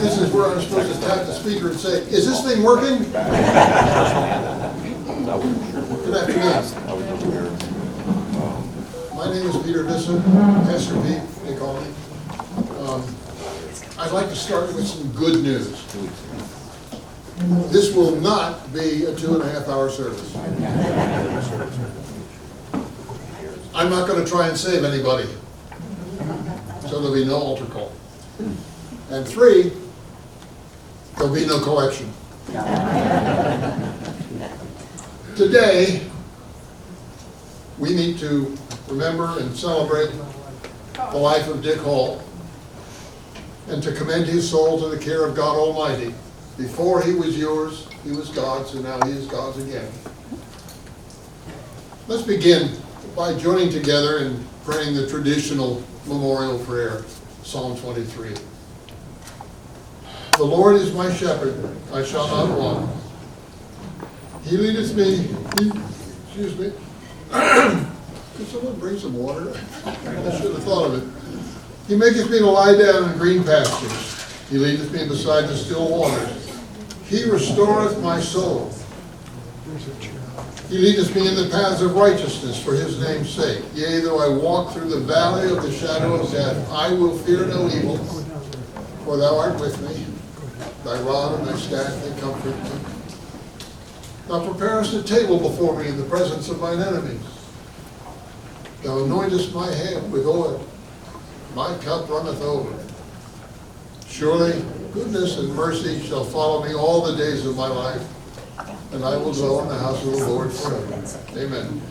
This is where I'm supposed to tap the speaker and say, is this thing working? Good afternoon. My name is Peter Visson, Pastor Pete, they call me. I'd like to start with some good news. This will not be a 2.5-hour service. I'm not going to try and save anybody, so there'll be no altar call. And 3, there'll be no collection. Today, we need to remember and celebrate the life of Dick Hall and to commend his soul to the care of God Almighty. Before he was yours, he was God's, and now he is God's again. Let's begin by joining together in praying the traditional memorial prayer, Psalm 23. The Lord is my shepherd, I shall not want. He leadeth me, excuse me. Could someone bring some water? I should have thought of it. He maketh me to lie down in green pastures. He leadeth me beside the still waters. He restoreth my soul. He leadeth me in the paths of righteousness for his name's sake. Yea, though I walk through the valley of the shadow of death, I will fear no evil, for thou art with me. Thy rod and thy staff, they comfort me. Thou preparest a table before me in the presence of mine enemies. Thou anointest my head with oil. My cup runneth over. Surely goodness and mercy shall follow me all the days of my life, and I will dwell in the house of the Lord forever. Amen.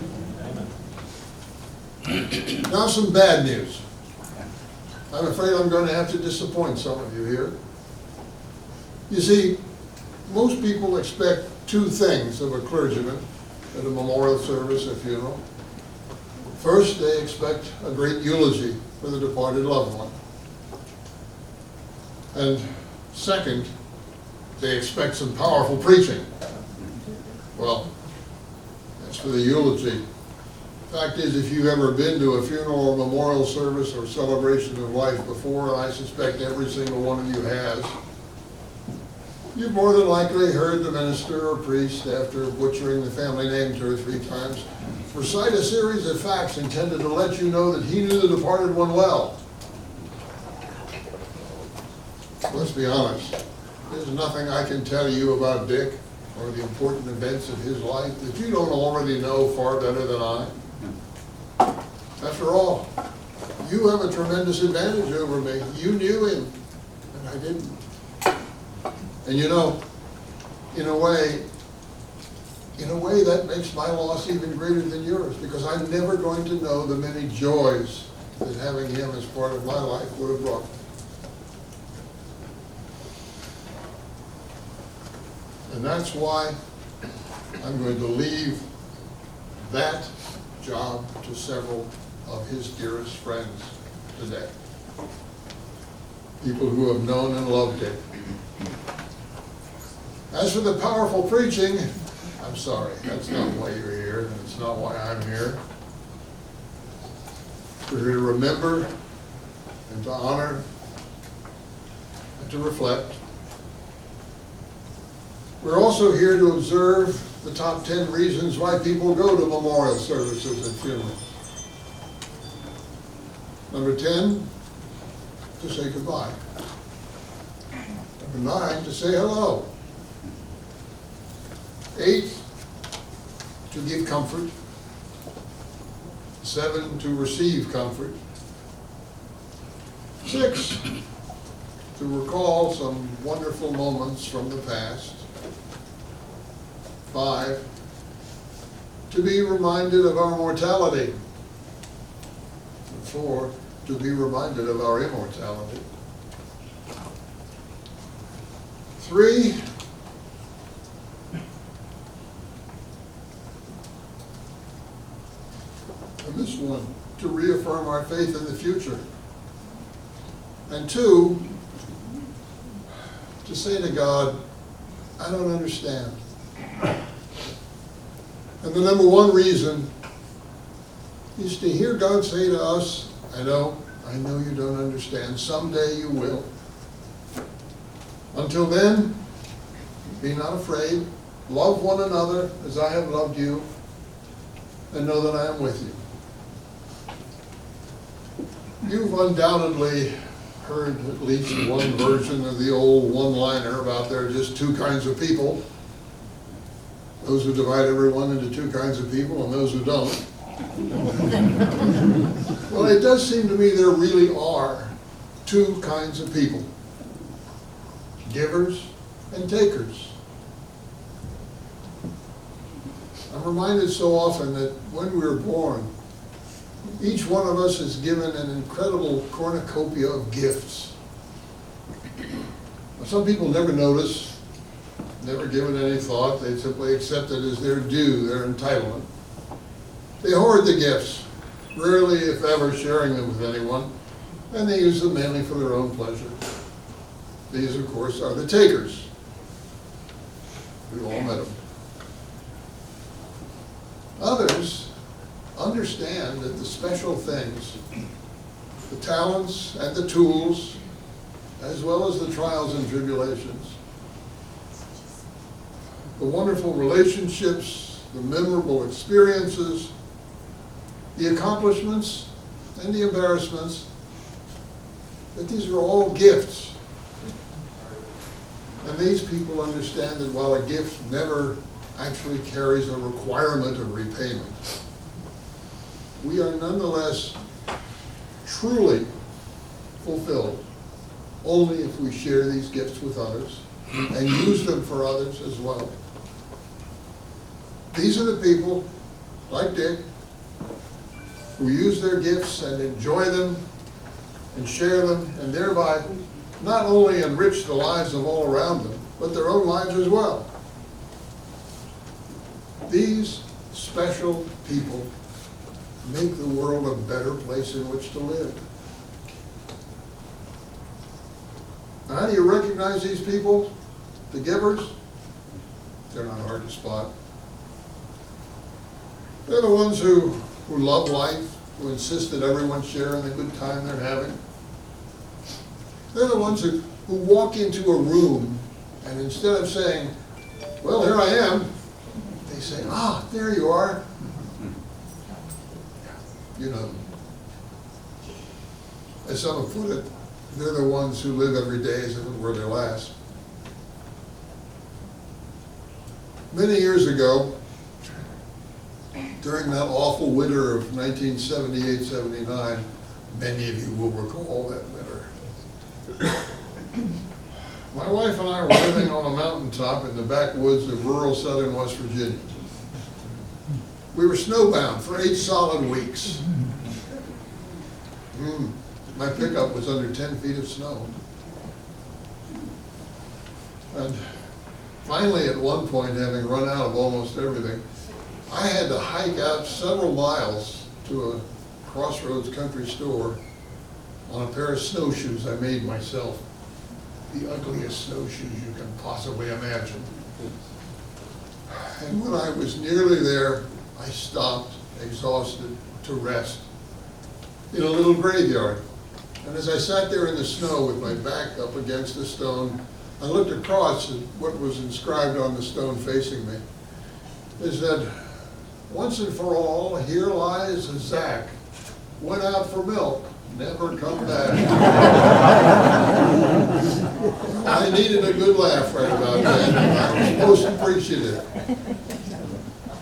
Now some bad news. I'm afraid I'm going to have to disappoint some of you here. You see, most people expect 2 things of a clergyman at a memorial service, a funeral. First, they expect a great eulogy for the departed loved one. And second, they expect some powerful preaching. Well, that's for the eulogy. Fact is, if you've ever been to a funeral or memorial service or celebration of life before, and I suspect every single one of you has, you've more than likely heard the minister or priest, after butchering the family name 2 or 3 times, recite a series of facts intended to let you know that he knew the departed one well. Let's be honest. There's nothing I can tell you about Dick or the important events of his life that you don't already know far better than I. After all, you have a tremendous advantage over me. You knew him, and I didn't. And you know, in a way that makes my loss even greater than yours, because I'm never going to know the many joys that having him as part of my life would have brought me. And that's why I'm going to leave that job to several of his dearest friends today. People who have known and loved him. As for the powerful preaching, I'm sorry, that's not why you're here, and it's not why I'm here. We're here to remember and to honor and to reflect. We're also here to observe the top 10 reasons why people go to memorial services and funerals. Number 10, to say goodbye. Number 9, to say hello. 8, to give comfort. 7, to receive comfort. 6, to recall some wonderful moments from the past. 5, to be reminded of our mortality. And 4, to be reminded of our immortality. 3, and this one, to reaffirm our faith in the future. And 2, to say to God, I don't understand. And the number 1 reason is to hear God say to us, I know you don't understand. Someday you will. Until then, be not afraid. Love one another as I have loved you, and know that I am with you. You've undoubtedly heard at least one version of the old one-liner about there are just two kinds of people. Those who divide everyone into two kinds of people and those who don't. Well, it does seem to me there really are two kinds of people. Givers and takers. I'm reminded so often that when we were born, each one of us is given an incredible cornucopia of gifts. Some people never notice, never give it any thought. They simply accept it as their due, their entitlement. They hoard the gifts, rarely, if ever, sharing them with anyone, and they use them mainly for their own pleasure. These, of course, are the takers. We've all met them. Others understand that the special things, the talents and the tools, as well as the trials and tribulations, the wonderful relationships, the memorable experiences, the accomplishments and the embarrassments, that these are all gifts. And these people understand that while a gift never actually carries a requirement of repayment, we are nonetheless truly fulfilled only if we share these gifts with others and use them for others as well. These are the people, like Dick, who use their gifts and enjoy them and share them, and thereby not only enrich the lives of all around them, but their own lives as well. These special people make the world a better place in which to live. Now, how do you recognize these people? The givers? They're not hard to spot. They're the ones who love life, who insist that everyone share in the good time they're having. They're the ones who walk into a room and instead of saying, well, here I am, they say, ah, there you are. You know, as some have put it, they're the ones who live every day as if it were their last. Many years ago, during that awful winter of 1978-79, many of you will recall that winter. My wife and I were living on a mountaintop in the backwoods of rural southern West Virginia. We were snowbound for 8 solid weeks. My pickup was under 10 feet of snow. And finally, at one point, having run out of almost everything, I had to hike out several miles to a Crossroads country store on a pair of snowshoes I made myself. The ugliest snowshoes you can possibly imagine. And when I was nearly there, I stopped, exhausted, to rest in a little graveyard. And as I sat there in the snow with my back up against a stone, I looked across at what was inscribed on the stone facing me. It said, once and for all, here lies Zach. Went out for milk, never come back. I needed a good laugh right about then, and I was most appreciative.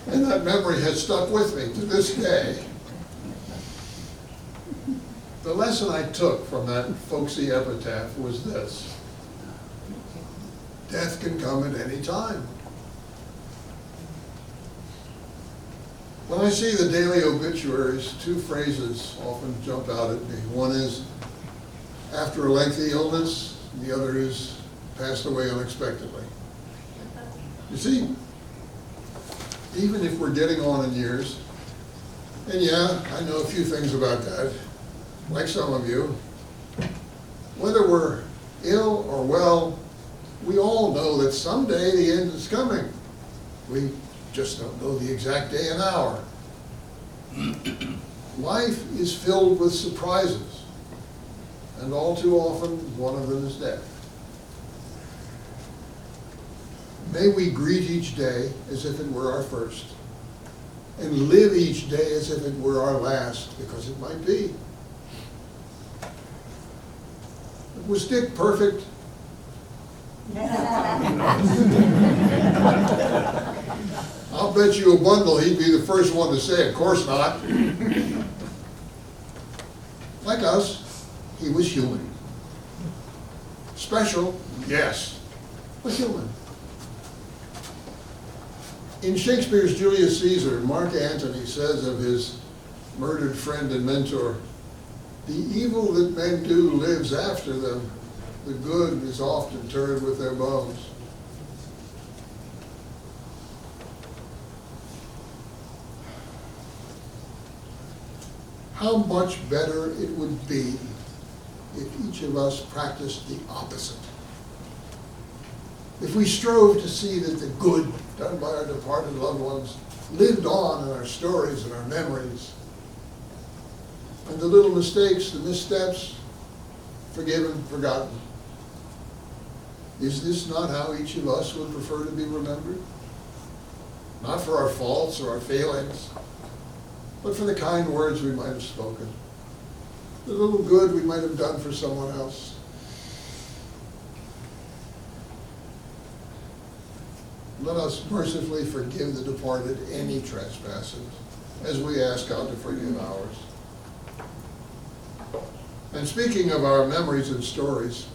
And that memory has stuck with me to this day. The lesson I took from that folksy epitaph was this: death can come at any time. When I see the daily obituaries, 2 phrases often jump out at me. One is, after a lengthy illness, and the other is, passed away unexpectedly. You see, even if we're getting on in years, and yeah, I know a few things about that, like some of you, whether we're ill or well, we all know that someday the end is coming. We just don't know the exact day and hour. Life is filled with surprises, and all too often one of them is death. May we greet each day as if it were our first, and live each day as if it were our last, because it might be. Was Dick perfect? I'll bet you a bundle he'd be the first one to say, of course not. Like us, he was human. Special, yes, but human. In Shakespeare's Julius Caesar, Mark Antony says of his murdered friend and mentor, "The evil that men do lives after them. The good is often turned with their bones." How much better it would be if each of us practiced the opposite. If we strove to see that the good done by our departed loved ones lived on in our stories and our memories, and the little mistakes, the missteps, forgiven, forgotten. Is this not how each of us would prefer to be remembered? Not for our faults or our failings, but for the kind words we might have spoken, the little good we might have done for someone else. Let us mercifully forgive the departed any trespasses, as we ask God to forgive ours. And speaking of our memories and stories,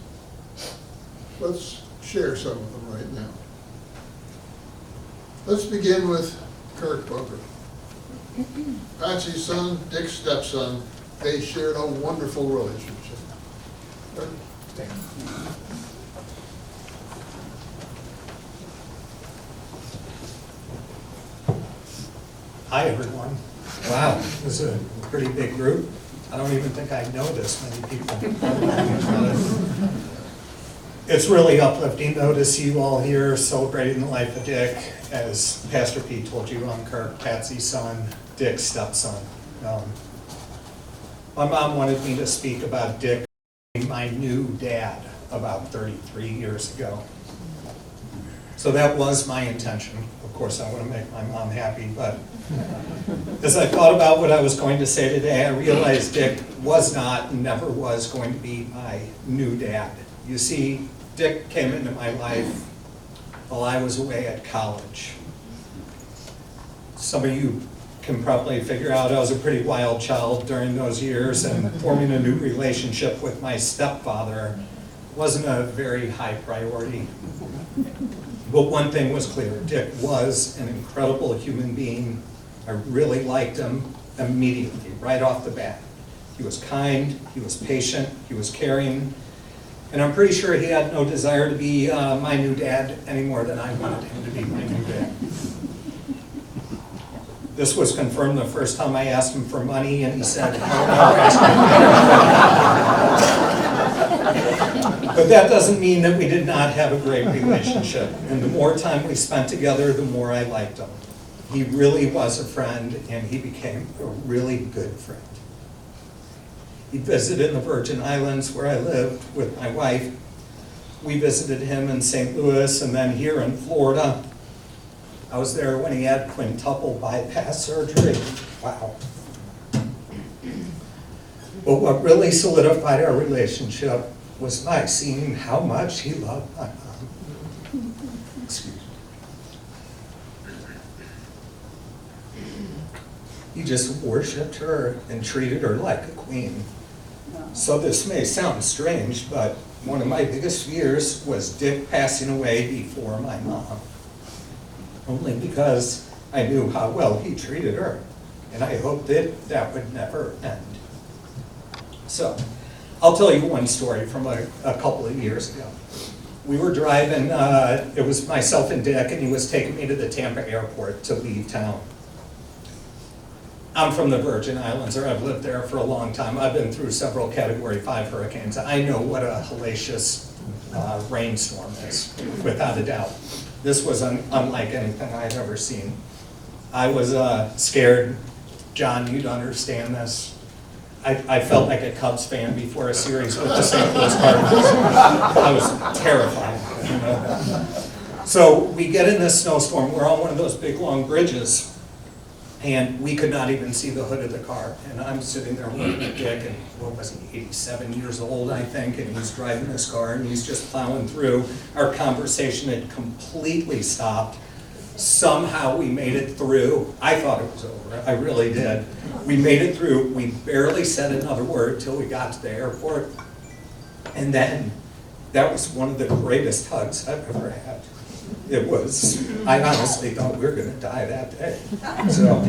let's share some of them right now. Let's begin with Kirk Booker. Patsy's son, Dick's stepson, they shared a wonderful relationship. Kirk? Hi, everyone. Wow, this is a pretty big group. I don't even think I know this many people. It's really uplifting, though, to see you all here celebrating the life of Dick. As Pastor Pete told you, I'm Kirk, Patsy's son, Dick's stepson. My mom wanted me to speak about Dick being my new dad about 33 years ago. So that was my intention. Of course, I want to make my mom happy, but as I thought about what I was going to say today, I realized Dick was not and never was going to be my new dad. You see, Dick came into my life while I was away at college. Some of you can probably figure out I was a pretty wild child during those years, and forming a new relationship with my stepfather wasn't a very high priority. But one thing was clear, Dick was an incredible human being. I really liked him immediately, right off the bat. He was kind, he was patient, he was caring, and I'm pretty sure he had no desire to be my new dad any more than I wanted him to be my new dad. This was confirmed the first time I asked him for money, and he said, But that doesn't mean that we did not have a great relationship. And the more time we spent together, the more I liked him. He really was a friend, and he became a really good friend. He visited the Virgin Islands where I lived with my wife. We visited him in St. Louis and then here in Florida. I was there when he had quintuple bypass surgery. Wow. But what really solidified our relationship was by seeing how much he loved my mom. Excuse me. He just worshipped her and treated her like a queen. So this may sound strange, but one of my biggest fears was Dick passing away before my mom. Only because I knew how well he treated her, and I hoped that that would never end. So, I'll tell you one story from a couple of years ago. We were driving, it was myself and Dick, and he was taking me to the Tampa airport to leave town. I'm from the Virgin Islands, or I've lived there for a long time. I've been through several Category 5 hurricanes. I know what a hellacious rainstorm is, without a doubt. This was unlike anything I'd ever seen. I was scared. John, you'd understand this. I felt like a Cubs fan before a series with the St. Louis Cardinals. I was terrified. So we get in this snowstorm, we're on one of those big long bridges, and we could not even see the hood of the car. And I'm sitting there looking at Dick, and what was he, 87 years old, I think, and he's driving this car, and he's just plowing through. Our conversation had completely stopped. Somehow we made it through. I thought it was over, I really did. We made it through, we barely said another word till we got to the airport. And then, that was one of the greatest hugs I've ever had. It was, I honestly thought we were gonna die that day. So,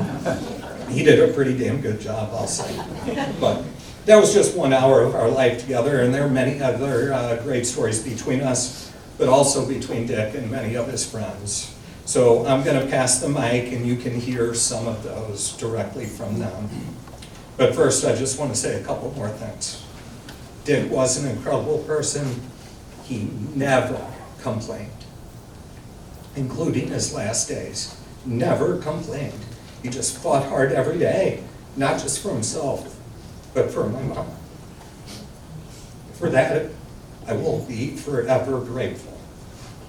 he did a pretty damn good job, I'll say. But that was just 1 hour of our life together, and there are many other great stories between us, but also between Dick and many of his friends. So I'm gonna pass the mic, and you can hear some of those directly from them. But first, I just wanna say a couple more things. Dick was an incredible person. He never complained, including his last days. Never complained. He just fought hard every day, not just for himself, but for my mom. For that, I will be forever grateful.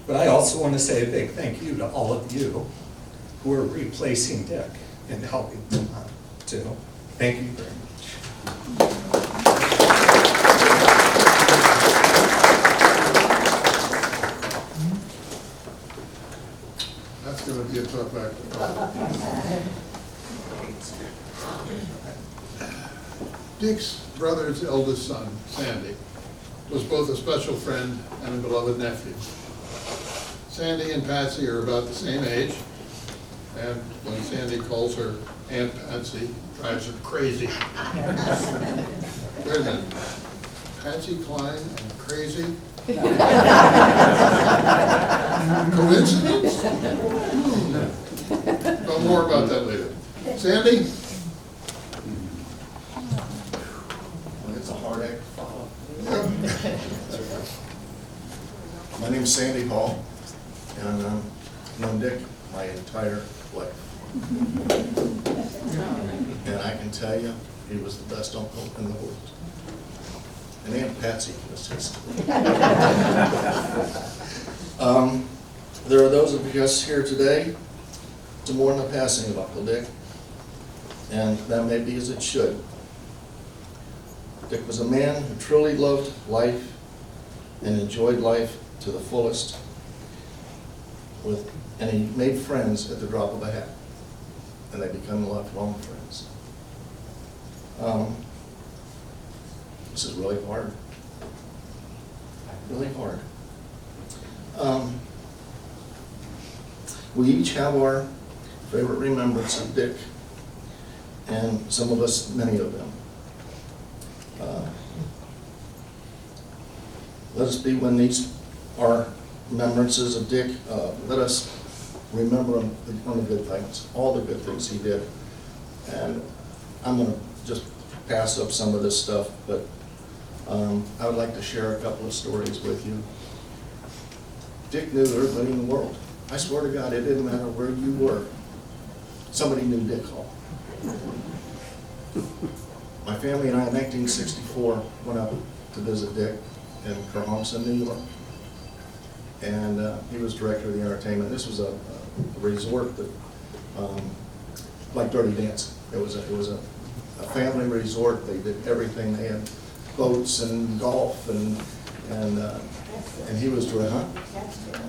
But I also want to say a big thank you to all of you who are replacing Dick and helping him out too. Thank you very much. That's gonna be a tough act to follow. Dick's brother's eldest son, Sandy, was both a special friend and a beloved nephew. Sandy and Patsy are about the same age, and when Sandy calls her Aunt Patsy, drives her crazy. Wait a minute, Patsy Cline and crazy? Coincidence? But more about that later. Sandy? It's a hard act to follow. Yep. My name's Sandy Hall, and I've known Dick my entire life. And I can tell you, he was the best uncle in the world. And Aunt Patsy was just. There are those of us here today to mourn the passing of Uncle Dick, and that may be as it should. Dick was a man who truly loved life and enjoyed life to the fullest, and he made friends at the drop of a hat, and they become lifelong friends. This is really hard. Really hard. We each have our favorite remembrance of Dick, and some of us, many of them. Let us be when these are remembrances of Dick, let us remember him on the good things, all the good things he did. And I'm going to just pass up some of this stuff, but I would like to share a couple of stories with you. Dick knew everybody in the world. I swear to God, it didn't matter where you were. Somebody knew Dick Hall. My family and I in 1964 went up to visit Dick in Kerhonkson, New York. And he was director of the entertainment. This was a resort that, like Dirty Dancing. It was a family resort. They did everything. They had boats and golf and he was director.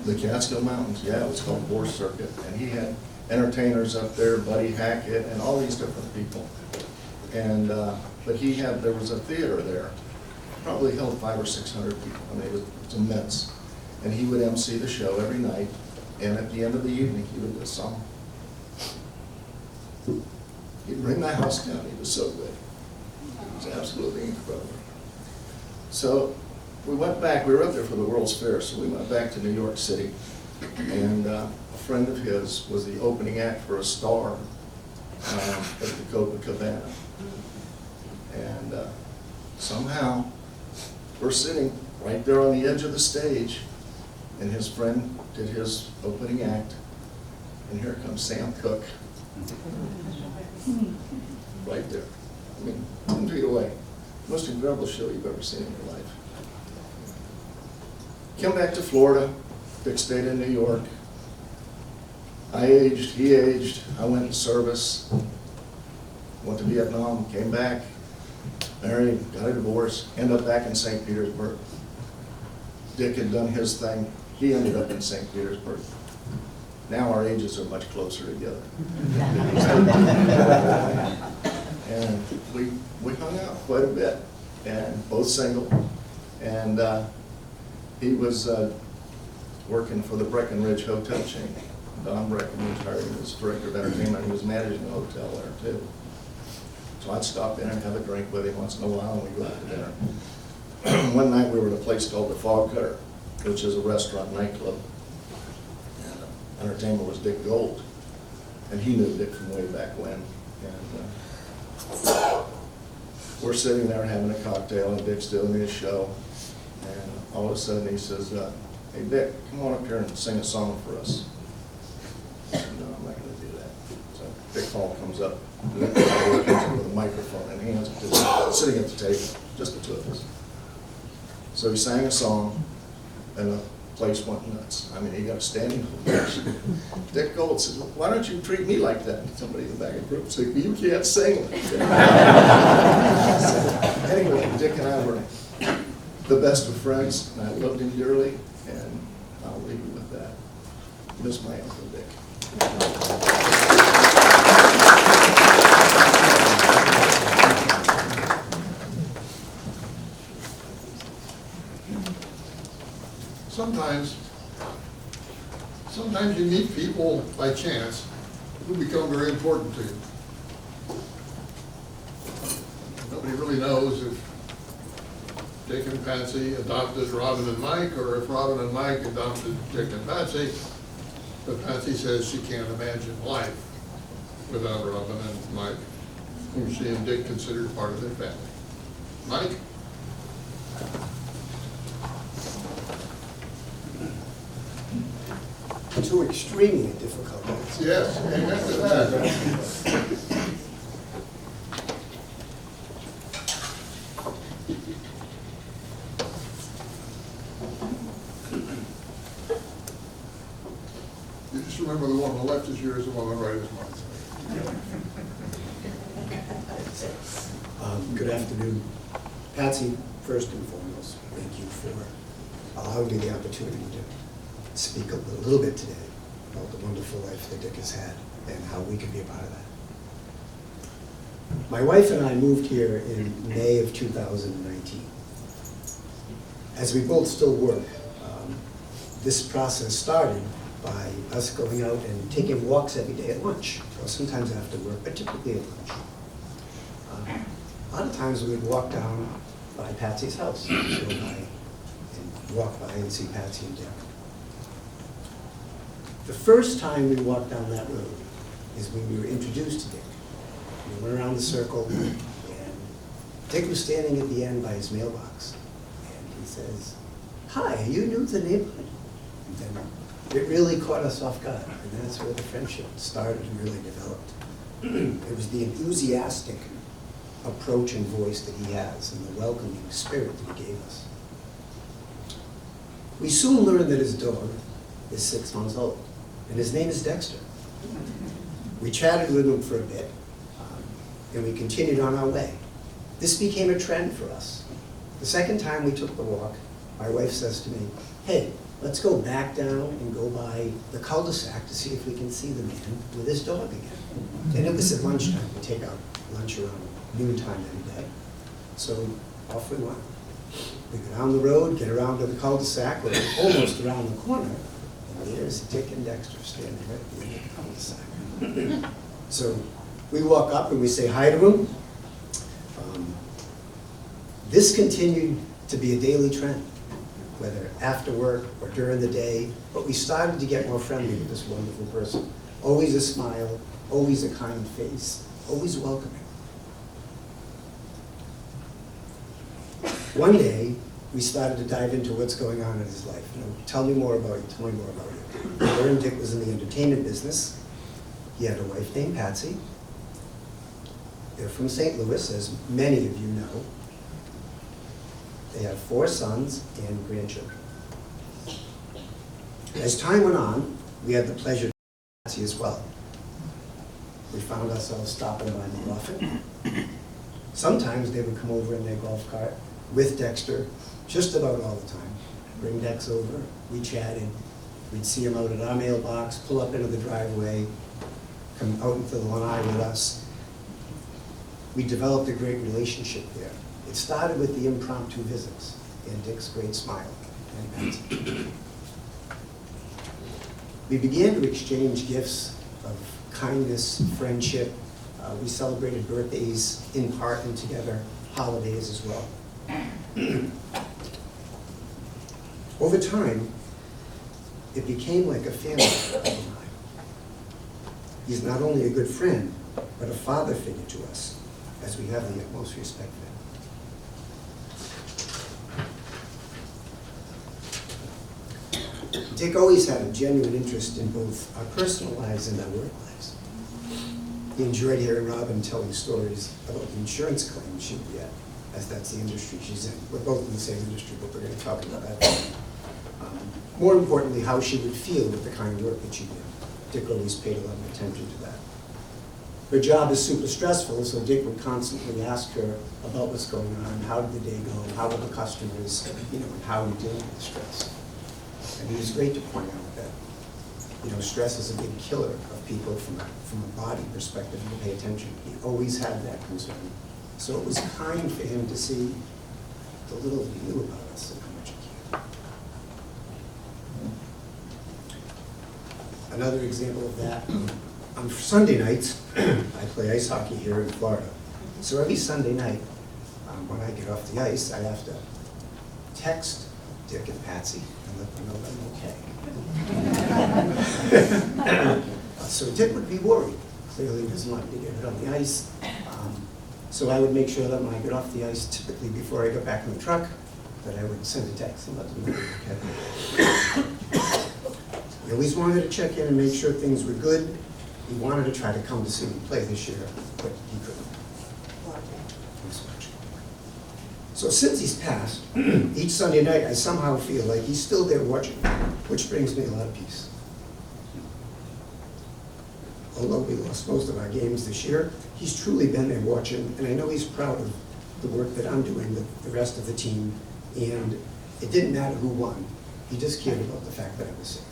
The Catskill Mountains. Yeah, it was called Boar Circuit. And he had entertainers up there, Buddy Hackett, and all these different people. And but there was a theater there, probably held 500 or 600 people. I mean, it was immense. And he would MC the show every night, and at the end of the evening, he would do a song. He'd bring the house down. He was so good. It was absolutely incredible. So we went back. We were up there for the World's Fair, so we went back to New York City, and a friend of his was the opening act for a star at the Copacabana. And somehow, we're sitting right there on the edge of the stage, and his friend did his opening act, and here comes Sam Cooke. Right there. I mean, 10 feet away. Most incredible show you've ever seen in your life. Came back to Florida, Dick stayed in New York. I aged, he aged, I went in service, went to Vietnam, came back, married, got a divorce, ended up back in St. Petersburg. Dick had done his thing, he ended up in St. Petersburg. Now our ages are much closer together. And we hung out quite a bit, and both single. And he was working for the Breckenridge Hotel chain. Don Breckenridge hired him as director of entertainment. He was managing a hotel there too. So I'd stop in and have a drink with him once in a while, and we'd go out to dinner. One night we were at a place called the Fog Cutter, which is a restaurant nightclub. And entertainment was Dick Gold, and he knew Dick from way back when. And we're sitting there having a cocktail, and Dick's doing his show. And all of a sudden he says, "Hey Dick, come on up here and sing a song for us." I said, "No, I'm not going to do that." So Dick Hall comes up with a microphone and hands it to him, sitting at the table, just the two of us. So he sang a song, and the place went nuts. I mean, he got a standing ovation. Dick Gold says, "Well, why don't you treat me like that?" And somebody in the back of the group said, "You can't sing." So, anyway, Dick and I were the best of friends, and I loved him dearly, and I'll leave you with that. Miss my Uncle Dick. Sometimes you meet people by chance who become very important to you. Nobody really knows if Dick and Patsy adopted Robin and Mike, or if Robin and Mike adopted Dick and Patsy. But Patsy says she can't imagine life without Robin and Mike, whom she and Dick considered part of their family. Mike? Two extremely difficult days. Yes, amen to that. You just remember the one on the left is yours, the one on the right is mine. Good afternoon. Patsy, first and foremost, thank you for allowing me the opportunity to speak a little bit today about the wonderful life that Dick has had and how we can be a part of that. My wife and I moved here in May of 2019. As we both still work, this process started by us going out and taking walks every day at lunch, or sometimes after work, but typically at lunch. A lot of times we would walk down by Patsy's house, go by and walk by and see Patsy and Dick. The first time we walked down that road is when we were introduced to Dick. We went around the circle, and Dick was standing at the end by his mailbox, and he says, "Hi, are you new to the neighborhood?" And then it really caught us off guard, and that's where the friendship started and really developed. It was the enthusiastic approach and voice that he has and the welcoming spirit that he gave us. We soon learned that his dog is 6 months old, and his name is Dexter. We chatted with him for a bit, and we continued on our way. This became a trend for us. The second time we took the walk, my wife says to me, "Hey, let's go back down and go by the cul-de-sac to see if we can see the man with his dog again." And it was at lunchtime. We take our lunch around noontime every day. So off we went. We go down the road, get around to the cul-de-sac, we're almost around the corner, and there's Dick and Dexter standing right at the end of the cul-de-sac. So we walk up and we say hi to him. This continued to be a daily trend, whether after work or during the day, but we started to get more friendly with this wonderful person. Always a smile, always a kind face, always welcoming. One day, we started to dive into what's going on in his life. You know, tell me more about you, tell me more about you. I learned Dick was in the entertainment business. He had a wife named Patsy. They're from St. Louis, as many of you know. They have 4 sons and grandchildren. As time went on, we had the pleasure to see as well. We found ourselves stopping by more often. Sometimes they would come over in their golf cart with Dexter, just about all the time. Bring Dex over, we chatted, we'd see him out at our mailbox, pull up into the driveway, come out into the lanai with us. We developed a great relationship there. It started with the impromptu visits and Dick's great smile and Patsy. We began to exchange gifts of kindness, friendship. We celebrated birthdays in part and together, holidays as well. Over time, it became like a family. He's not only a good friend, but a father figure to us, as we have the utmost respect for him. Dick always had a genuine interest in both our personal lives and our work lives. He enjoyed hearing Robin telling stories about the insurance claims she'd get, as that's the industry she's in. We're both in the same industry, but we're going to talk about that. More importantly, how she would feel with the kind of work that she did. Dick always paid a lot of attention to that. Her job is super stressful, so Dick would constantly ask her about what's going on, how did the day go, how were the customers, and how are you dealing with the stress. And he was great to point out that, stress is a big killer of people from a body perspective, and to pay attention. He always had that concern. So it was kind for him to see the little he knew about us and how much he cared. Another example of that, on Sunday nights, I play ice hockey here in Florida. So every Sunday night, when I get off the ice, I have to text Dick and Patsy and let them know that I'm okay. So Dick would be worried. Clearly he doesn't want me to get hit on the ice. So I would make sure that when I get off the ice, typically before I go back in the truck, that I would send a text and let them know okay. He always wanted to check in and make sure things were good. He wanted to try to come to see me play this year, but he couldn't. So since he's passed, each Sunday night I somehow feel like he's still there watching, which brings me a lot of peace. Although we lost most of our games this year, he's truly been there watching, and I know he's proud of the work that I'm doing with the rest of the team, and it didn't matter who won. He just cared about the fact that I was safe.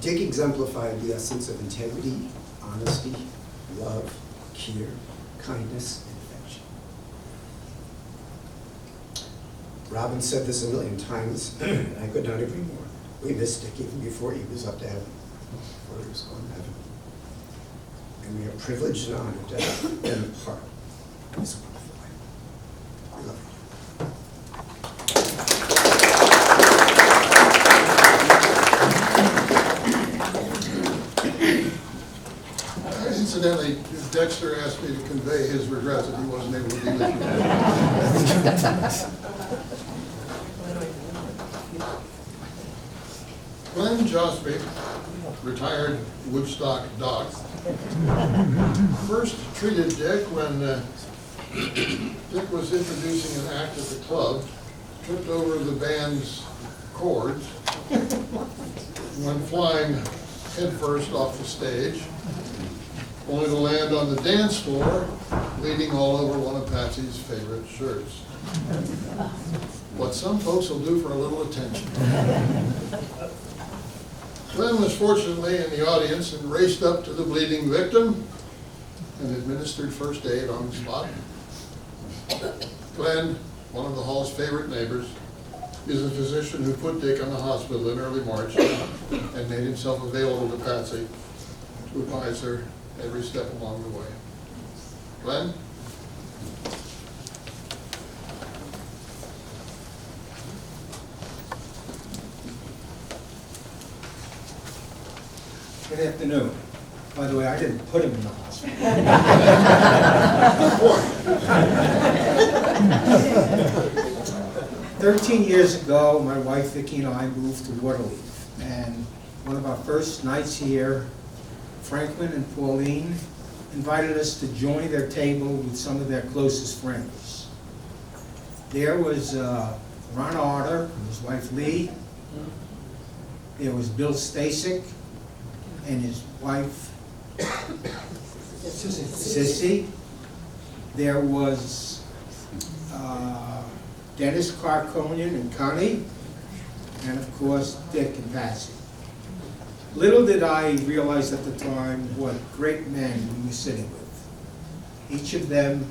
Dick exemplified the essence of integrity, honesty, love, care, kindness, and affection. Robin said this a million times, and I could not agree more. We missed Dick even before he was up to heaven, before he was gone to heaven. And we are privileged and honored to have been a part of this wonderful life. I love you. Incidentally, Dexter asked me to convey his regret that he wasn't able to be with you. Glenn Josby, retired Woodstock Doc, first treated Dick when Dick was introducing an act at the club, tripped over the band's cords, went flying headfirst off the stage, only to land on the dance floor, bleeding all over one of Patsy's favorite shirts. What some folks will do for a little attention. Glenn was fortunately in the audience and raced up to the bleeding victim and administered first aid on the spot. Glenn, one of the hall's favorite neighbors, is a physician who put Dick on the hospital in early March and made himself available to Patsy to advise her every step along the way. Glenn? Good afternoon. By the way, I didn't put him in the hospital. Good point. 13 years ago, my wife Vicki and I moved to Waterloo. And one of our first nights here, Franklin and Pauline invited us to join their table with some of their closest friends. There was Ron Arter and his wife Lee. There was Bill Stasek and his wife Sissy. There was Dennis Carconian and Connie, and of course Dick and Patsy. Little did I realize at the time what great men we were sitting with. Each of them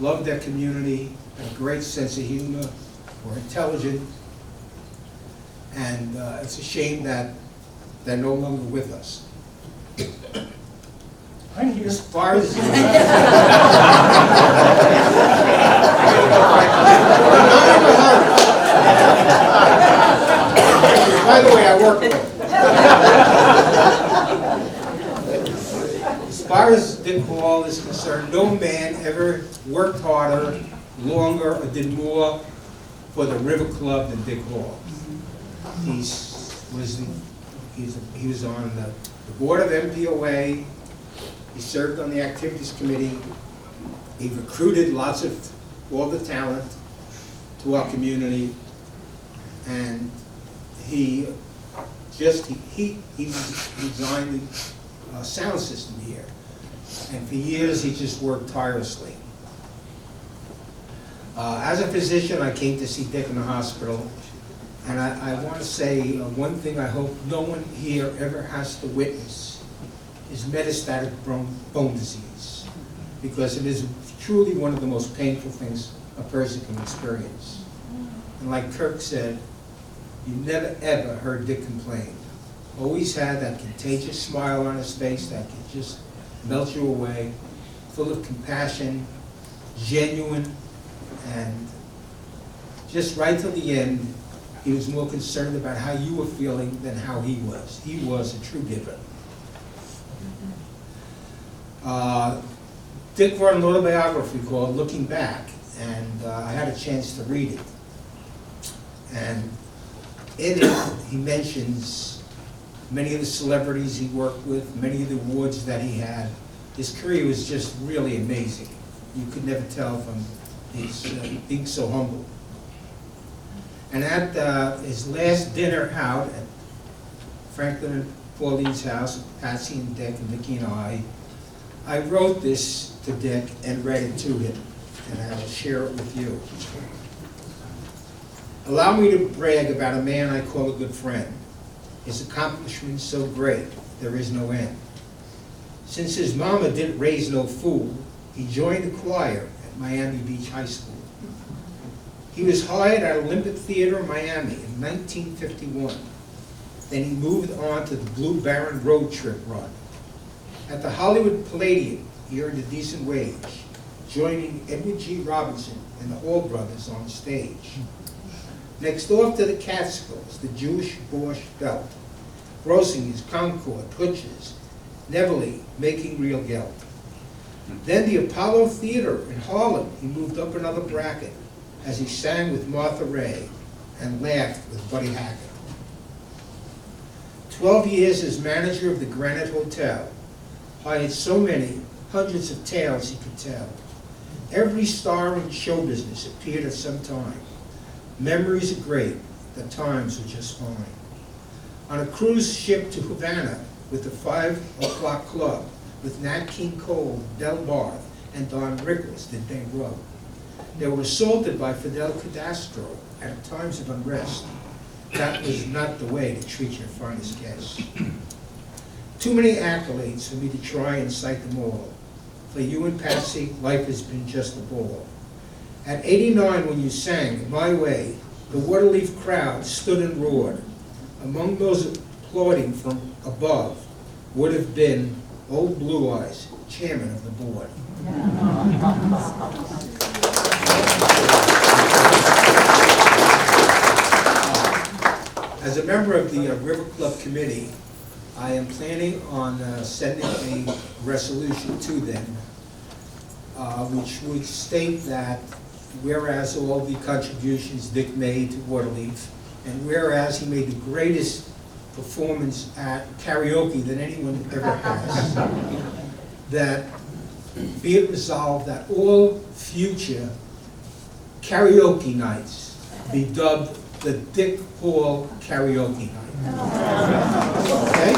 loved their community, had a great sense of humor, were intelligent, and it's a shame that they're no longer with us. I'm here. As far as by the way, I work with them. As far as Dick Hall is concerned, no man ever worked harder, longer, or did more for the River Club than Dick Hall. He was on the board of MPOA. He served on the activities committee. He recruited lots of all the talent to our community, and he designed the sound system here. And for years, he just worked tirelessly. As a physician, I came to see Dick in the hospital, and I want to say one thing I hope no one here ever has to witness is metastatic bone disease, because it is truly one of the most painful things a person can experience. And like Kirk said, you never ever heard Dick complain. Always had that contagious smile on his face that could just melt you away, full of compassion, genuine, and just right till the end, he was more concerned about how you were feeling than how he was. He was a true giver. Dick wrote an autobiography called Looking Back, and I had a chance to read it. And in it, he mentions many of the celebrities he worked with, many of the awards that he had. His career was just really amazing. You could never tell from his being so humble. And at his last dinner out at Franklin and Pauline's house, Patsy and Dick and Vicki and I wrote this to Dick and read it to him, and I will share it with you. Allow me to brag about a man I call a good friend. His accomplishments so great, there is no end. Since his mama didn't raise no fool, he joined the choir at Miami Beach High School. He was hired at Olympic Theater in Miami in 1951. Then he moved on to the Blue Baron road trip run. At the Hollywood Palladium, he earned a decent wage, joining Edward G. Robinson and the Hall brothers on stage. Next off to the Catskills, the Jewish Borscht Belt, grossing his Concord, Hutchins, Neverly, making real geld. Then the Apollo Theater in Harlem, he moved up another bracket as he sang with Martha Ray and laughed with Buddy Hackett. 12 years as manager of the Granite Hotel, hired so many, hundreds of tales he could tell. Every star in show business appeared at some time. Memories are great, the times were just fine. On a cruise ship to Havana with the 5 o'clock club, with Nat King Cole, Del Barth, and Don Rickles did they rub. They were assaulted by Fidel Castro at times of unrest. That was not the way to treat your finest guests. Too many accolades for me to try and cite them all. For you and Patsy, life has been just a ball. At 89, when you sang My Way, the Waterleaf crowd stood and roared. Among those applauding from above would have been Old Blue Eyes, chairman of the board. As a member of the River Club Committee, I am planning on sending a resolution to them, which would state that whereas all the contributions Dick made to Waterleaf, and whereas he made the greatest performance at karaoke than anyone ever has, that be it resolved that all future karaoke nights be dubbed the Dick Hall Karaoke Night. Okay?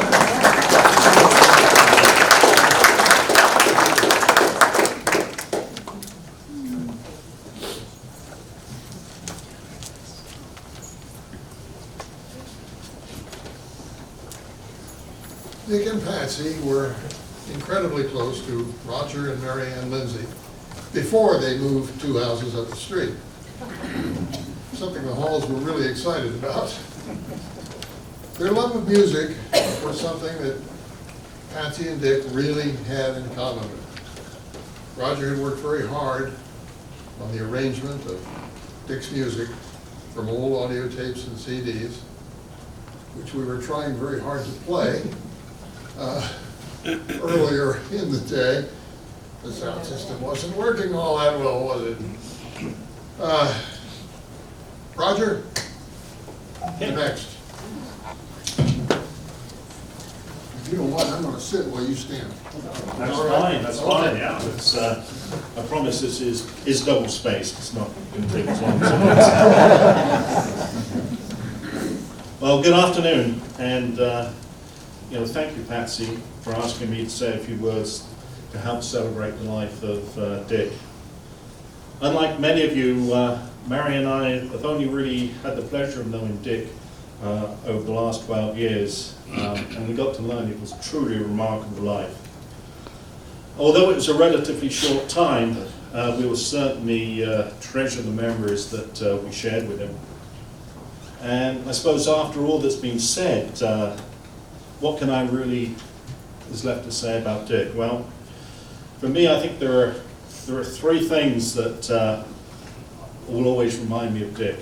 Dick and Patsy were incredibly close to Roger and Mary Ann Lindsay before they moved 2 houses up the street. Something the Halls were really excited about. Their love of music was something that Patsy and Dick really had in common. Roger had worked very hard on the arrangement of Dick's music from old audio tapes and CDs, which we were trying very hard to play earlier in the day. The sound system wasn't working all that well, was it? Roger, you're next. If you don't mind, I'm gonna sit while you stand. That's All right? fine, that's fine, yeah. It's, I promise this is double spaced, it's not going to take as long as it is. Well, good afternoon, and, thank you, Patsy, for asking me to say a few words to help celebrate the life of Dick. Unlike many of you, Mary and I have only really had the pleasure of knowing Dick over the last 12 years, and we got to learn it was truly a remarkable life. Although it was a relatively short time, we will certainly treasure the memories that we shared with him. And I suppose after all that's been said, what can I really is left to say about Dick? Well, for me, I think there are three things that will always remind me of Dick.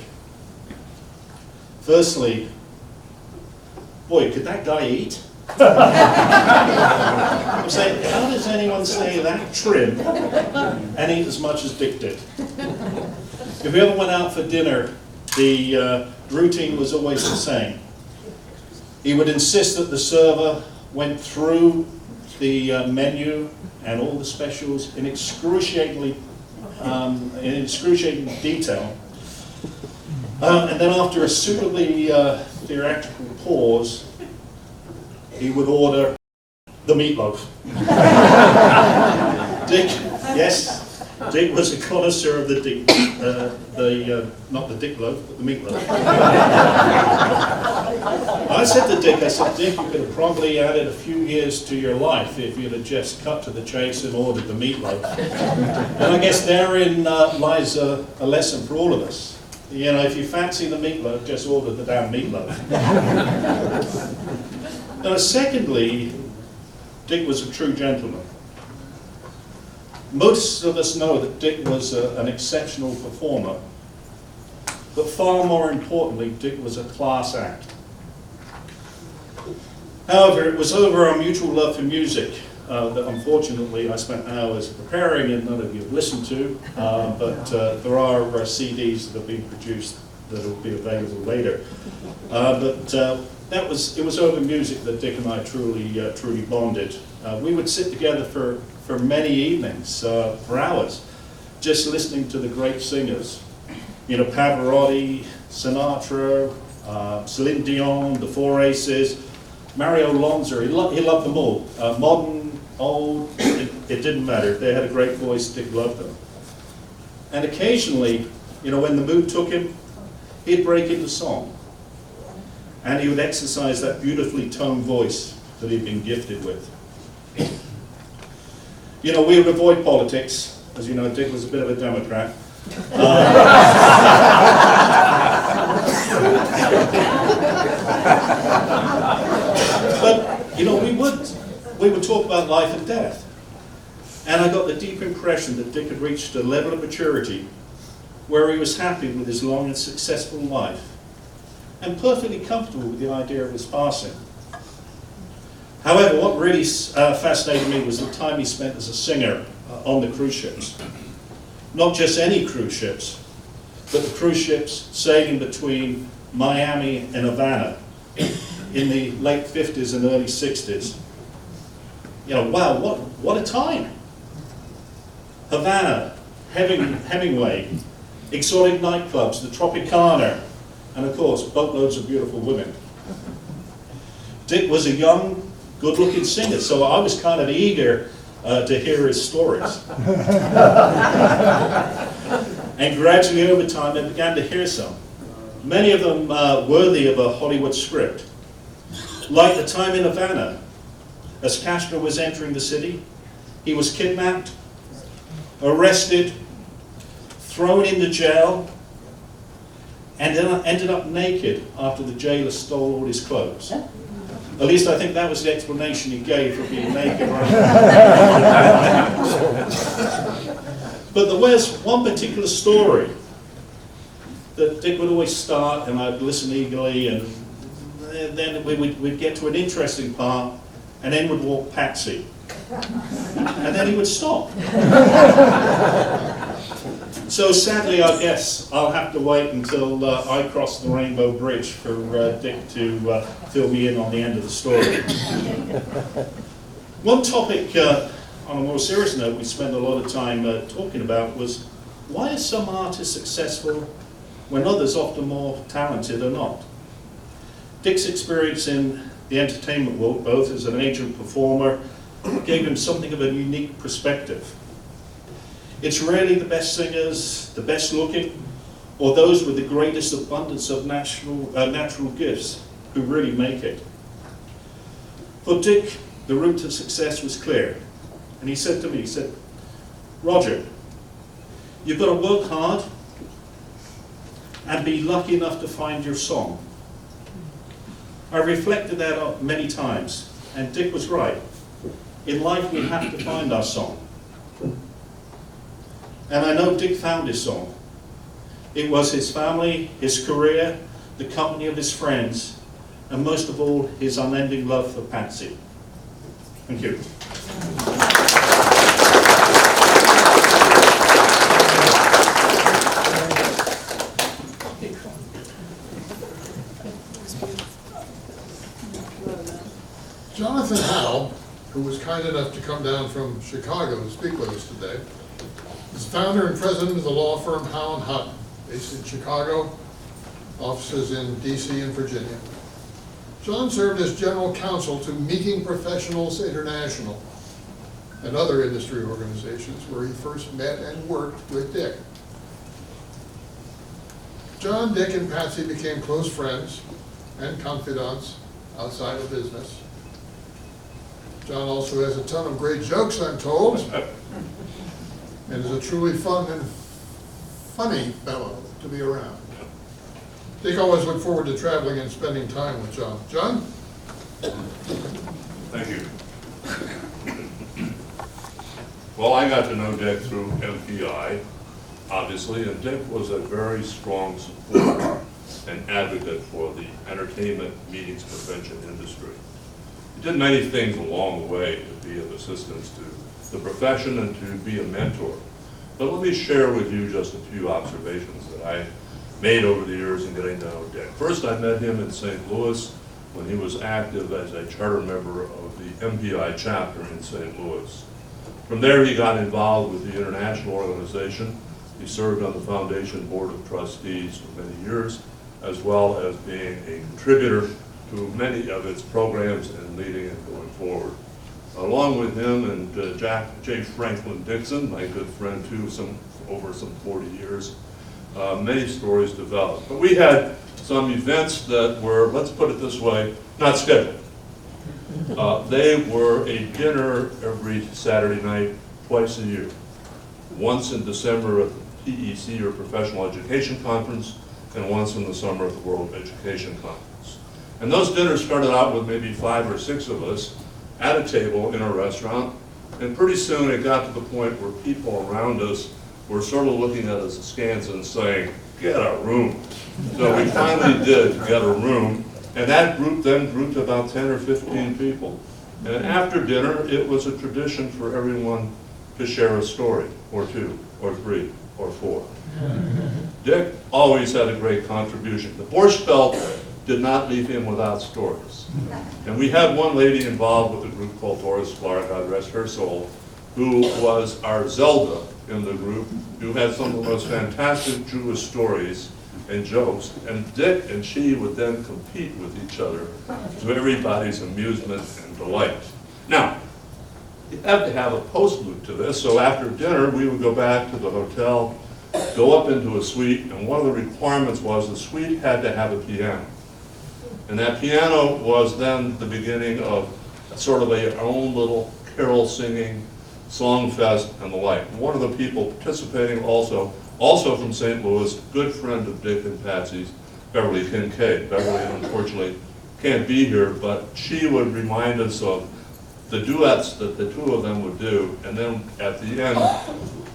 Firstly, boy, could that guy eat? I'm saying, how does anyone stay that trim and eat as much as Dick did? If we ever went out for dinner, the routine was always the same. He would insist that the server went through the menu and all the specials in excruciating detail. And then after a suitably theatrical pause, he would order the meatloaf. Dick was a connoisseur of the not the Dick loaf, but the meatloaf. I said to Dick, Dick, you could have probably added a few years to your life if you'd have just cut to the chase and ordered the meatloaf. And I guess therein lies a lesson for all of us. You know, if you fancy the meatloaf, just order the damn meatloaf. Now, secondly, Dick was a true gentleman. Most of us know that Dick was an exceptional performer, but far more importantly, Dick was a class act. However, it was over our mutual love for music that unfortunately I spent hours preparing and none of you have listened to, but there are CDs that have been produced that will be available later. It was over music that Dick and I truly bonded. We would sit together for many evenings, for hours, just listening to the great singers. You know, Pavarotti, Sinatra, Celine Dion, the Four Aces, Mario Lanza. He loved them all. Modern, old, it didn't matter. They had a great voice, Dick loved them. And occasionally, you know, when the mood took him, he'd break into song. And he would exercise that beautifully toned voice that he'd been gifted with. You know, we would avoid politics. As you know, Dick was a bit of a Democrat. But, you know, we would talk about life and death. And I got the deep impression that Dick had reached a level of maturity where he was happy with his long and successful life and perfectly comfortable with the idea of his passing. However, what really fascinated me was the time he spent as a singer on the cruise ships. Not just any cruise ships, but the cruise ships sailing between Miami and Havana in the late 50s and early 60s. You know, wow, what a time. Havana, Hemingway, exotic nightclubs, the Tropicana, and of course, boatloads of beautiful women. Dick was a young, good-looking singer, so I was kind of eager to hear his stories. And gradually over time, I began to hear some. Many of them worthy of a Hollywood script. Like the time in Havana, as Castro was entering the city, he was kidnapped, arrested, thrown into jail, and then ended up naked after the jailer stole all his clothes. At least I think that was the explanation he gave for being naked. But there was one particular story that Dick would always start, and I'd listen eagerly, and then we'd get to an interesting part, and then would walk Patsy. And then he would stop. So sadly, I guess I'll have to wait until I cross the Rainbow Bridge for Dick to fill me in on the end of the story. One topic, on a more serious note, we spent a lot of time talking about was, why are some artists successful when others, often more talented, are not? Dick's experience in the entertainment world, both as an agent performer, gave him something of a unique perspective. It's rarely the best singers, the best looking, or those with the greatest abundance of natural gifts who really make it. For Dick, the route to success was clear. And he said to me, he said, Roger, you've got to work hard and be lucky enough to find your song. I reflected that many times, and Dick was right. In life, we have to find our song. And I know Dick found his song. It was his family, his career, the company of his friends, and most of all, his unending love for Patsy. Thank you. Jonathan Howe, who was kind enough to come down from Chicago to speak with us today, is founder and president of the law firm Howe & Hutton, based in Chicago, offices in DC and Virginia. John served as general counsel to Meeting Professionals International and other industry organizations where he first met and worked with Dick. John, Dick, and Patsy became close friends and confidants outside of business. John also has a ton of great jokes, I'm told, and is a truly fun and funny fellow to be around. Dick always looked forward to traveling and spending time with John. John? Thank you. Well, I got to know Dick through MPI, obviously, and Dick was a very strong supporter and advocate for the entertainment meetings prevention industry. He did many things along the way to be of assistance to the profession and to be a mentor. But let me share with you just a few observations that I made over the years in getting to know Dick. First, I met him in St. Louis when he was active as a charter member of the MPI chapter in St. Louis. From there, he got involved with the international organization. He served on the foundation board of trustees for many years, as well as being a contributor to many of its programs and leading it going forward. Along with him and J. Franklin Dixon, my good friend too, over some 40 years, many stories developed. But we had some events that were, let's put it this way, not scheduled. They were a dinner every Saturday night, twice a year. Once in December at the PEC, or Professional Education Conference, and once in the summer at the World Education Conference. And those dinners started out with maybe 5 or 6 of us at a table in a restaurant, and pretty soon it got to the point where people around us were sort of looking at us askance and saying, get a room. So we finally did get a room, and that group then grew to about 10 or 15 people. And after dinner, it was a tradition for everyone to share a story, or 2, or 3, or 4. Dick always had a great contribution. The Borscht Belt did not leave him without stories. And we had one lady involved with a group called Doris Clark, God rest her soul, who was our Zelda in the group, who had some of the most fantastic Jewish stories and jokes, and Dick and she would then compete with each other to everybody's amusement and delight. Now, you have to have a postlude to this, so after dinner, we would go back to the hotel, go up into a suite, and one of the requirements was the suite had to have a piano. And that piano was then the beginning of sort of our own little carol singing, song fest, and the like. One of the people participating also from St. Louis, good friend of Dick and Patsy's, Beverly Kincaid. Beverly unfortunately can't be here, but she would remind us of the duets that the two of them would do, and then at the end,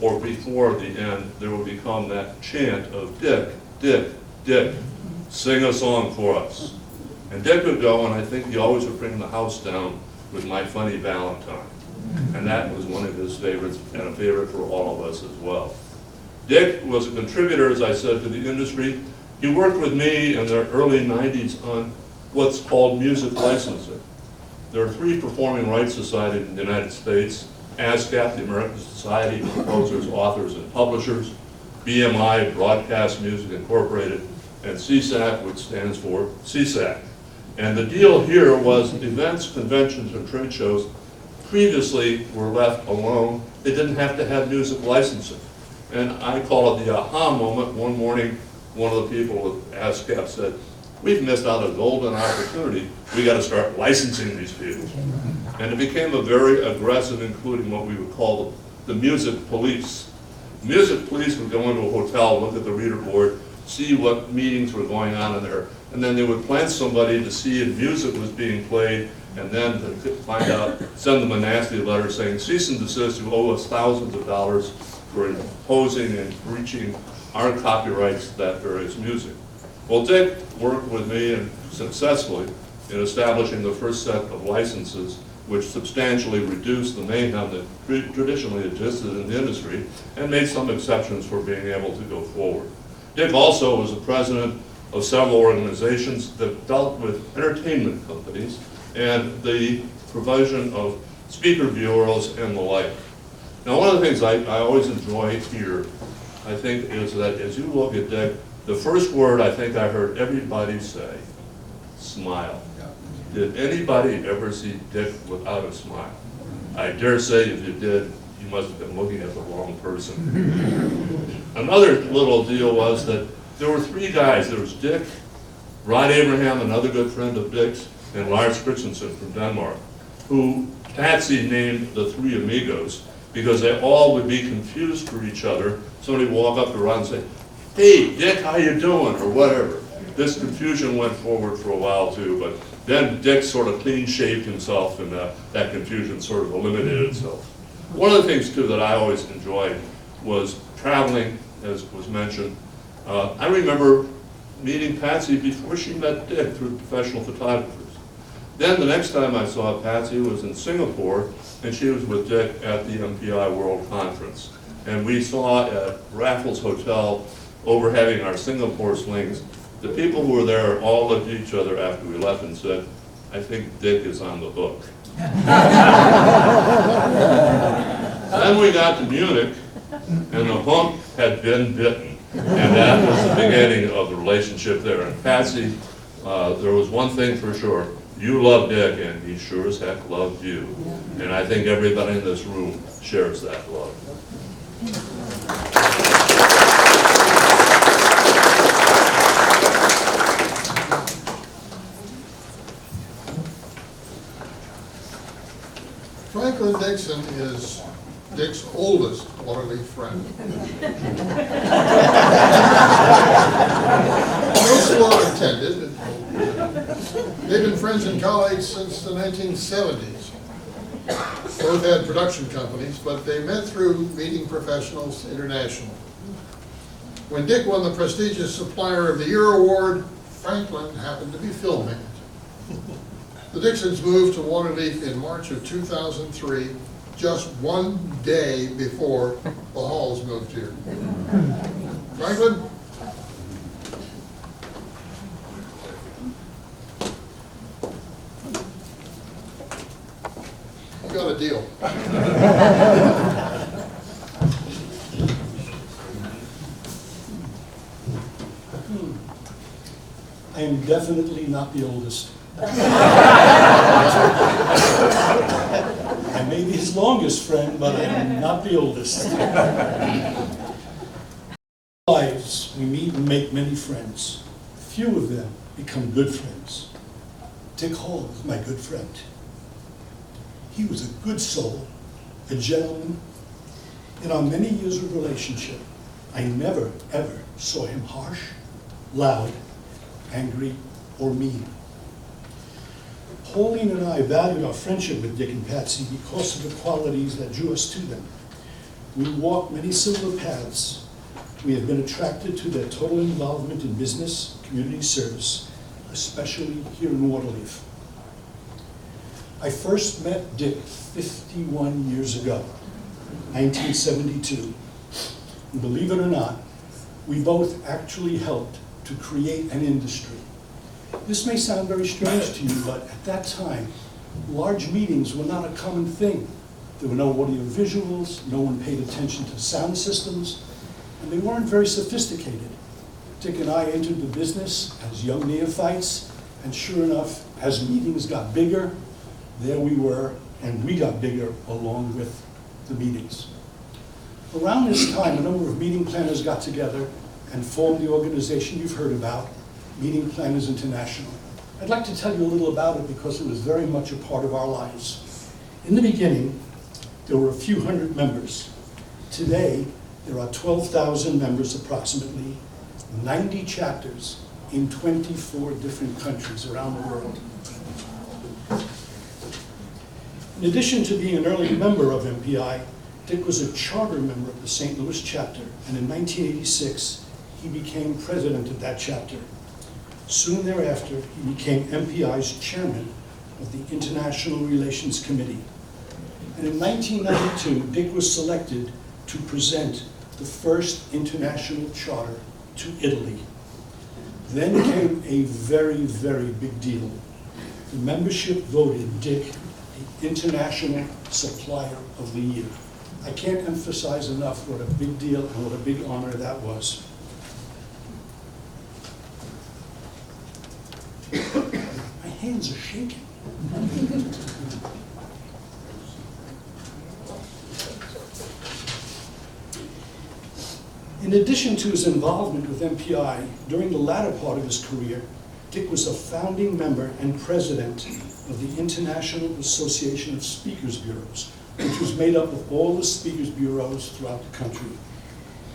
or before the end, there would become that chant of Dick, Dick, Dick, sing a song for us. And Dick would go, and I think he always would bring the house down with My Funny Valentine. And that was one of his favorites, and a favorite for all of us as well. Dick was a contributor, as I said, to the industry. He worked with me in the early 90s on what's called music licensing. There are 3 performing rights societies in the United States: ASCAP, the American Society of Composers, Authors, and Publishers; BMI, Broadcast Music Incorporated; and CSAC, which stands for CSAC. And the deal here was events, conventions, and trade shows previously were left alone. They didn't have to have music licensing. And I call it the aha moment. One morning, one of the people at ASCAP said, "We've missed out a golden opportunity. We got to start licensing these people." And it became a very aggressive, including what we would call the music police. Music police would go into a hotel, look at the reader board, see what meetings were going on in there, and then they would plant somebody to see if music was being played, and then to find out, send them a nasty letter saying, "Cease and desist, you owe us thousands of dollars for imposing and breaching our copyrights to that various music." Well, Dick worked with me and successfully in establishing the first set of licenses, which substantially reduced the mayhem that traditionally existed in the industry and made some exceptions for being able to go forward. Dick also was the president of several organizations that dealt with entertainment companies and the provision of speaker bureaus and the like. Now, one of the things I always enjoy here, I think, is that as you look at Dick, the first word I think I heard everybody say, smile. Did anybody ever see Dick without a smile? I dare say if you did, you must have been looking at the wrong person. Another little deal was that there were 3 guys. There was Dick, Rod Abraham, another good friend of Dick's, and Lars Christensen from Denmark, who Patsy named the 3 amigos because they all would be confused for each other. Somebody would walk up to Rod and say, "Hey, Dick, how you doing?" or whatever. This confusion went forward for a while too, but then Dick sort of clean-shaved himself, and that confusion sort of eliminated itself. One of the things too that I always enjoyed was traveling, as was mentioned. I remember meeting Patsy before she met Dick through professional photographers. Then the next time I saw Patsy was in Singapore, and she was with Dick at the MPI World Conference. And we saw at Raffles Hotel, over having our Singapore slings, the people who were there all looked at each other after we left and said, "I think Dick is on the hook." Then we got to Munich, and the hook had been bitten. And that was the beginning of the relationship there. And Patsy, there was one thing for sure. You loved Dick, and he sure as heck loved you. And I think everybody in this room shares that love. Franklin Dixon is Dick's oldest Waterloo friend. No slow intended. They've been friends and colleagues since the 1970s. Both had production companies, but they met through meeting professionals internationally. When Dick won the prestigious Supplier of the Year award, Franklin happened to be filming it. The Dixons moved to Waterleaf in March of 2003, just one day before the Halls moved here. Franklin? You got a deal. I am definitely not the oldest. I may be his longest friend, but I am not the oldest. Lives, we meet and make many friends. Few of them become good friends. Dick Hall was my good friend. He was a good soul, a gentleman. In our many years of relationship, I never, ever saw him harsh, loud, angry, or mean. Pauline and I valued our friendship with Dick and Patsy because of the qualities that drew us to them. We walked many similar paths. We have been attracted to their total involvement in business, community service, especially here in Waterleaf. I first met Dick 51 years ago, 1972. And believe it or not, we both actually helped to create an industry. This may sound very strange to you, but at that time, large meetings were not a common thing. There were no audio visuals, no one paid attention to sound systems, and they weren't very sophisticated. Dick and I entered the business as young neophytes, and sure enough, as meetings got bigger, there we were, and we got bigger along with the meetings. Around this time, a number of meeting planners got together and formed the organization you've heard about, Meeting Planners International. I'd like to tell you a little about it because it was very much a part of our lives. In the beginning, there were a few hundred members. Today, there are 12,000 members approximately, 90 chapters in 24 different countries around the world. In addition to being an early member of MPI, Dick was a charter member of the St. Louis chapter, and in 1986, he became president of that chapter. Soon thereafter, he became MPI's chairman of the International Relations Committee. And in 1992, Dick was selected to present the first international charter to Italy. Then came a very, very big deal. The membership voted Dick the International Supplier of the Year. I can't emphasize enough what a big deal and what a big honor that was. My hands are shaking. In addition to his involvement with MPI, during the latter part of his career, Dick was a founding member and president of the International Association of Speakers Bureaus, which was made up of all the speakers bureaus throughout the country.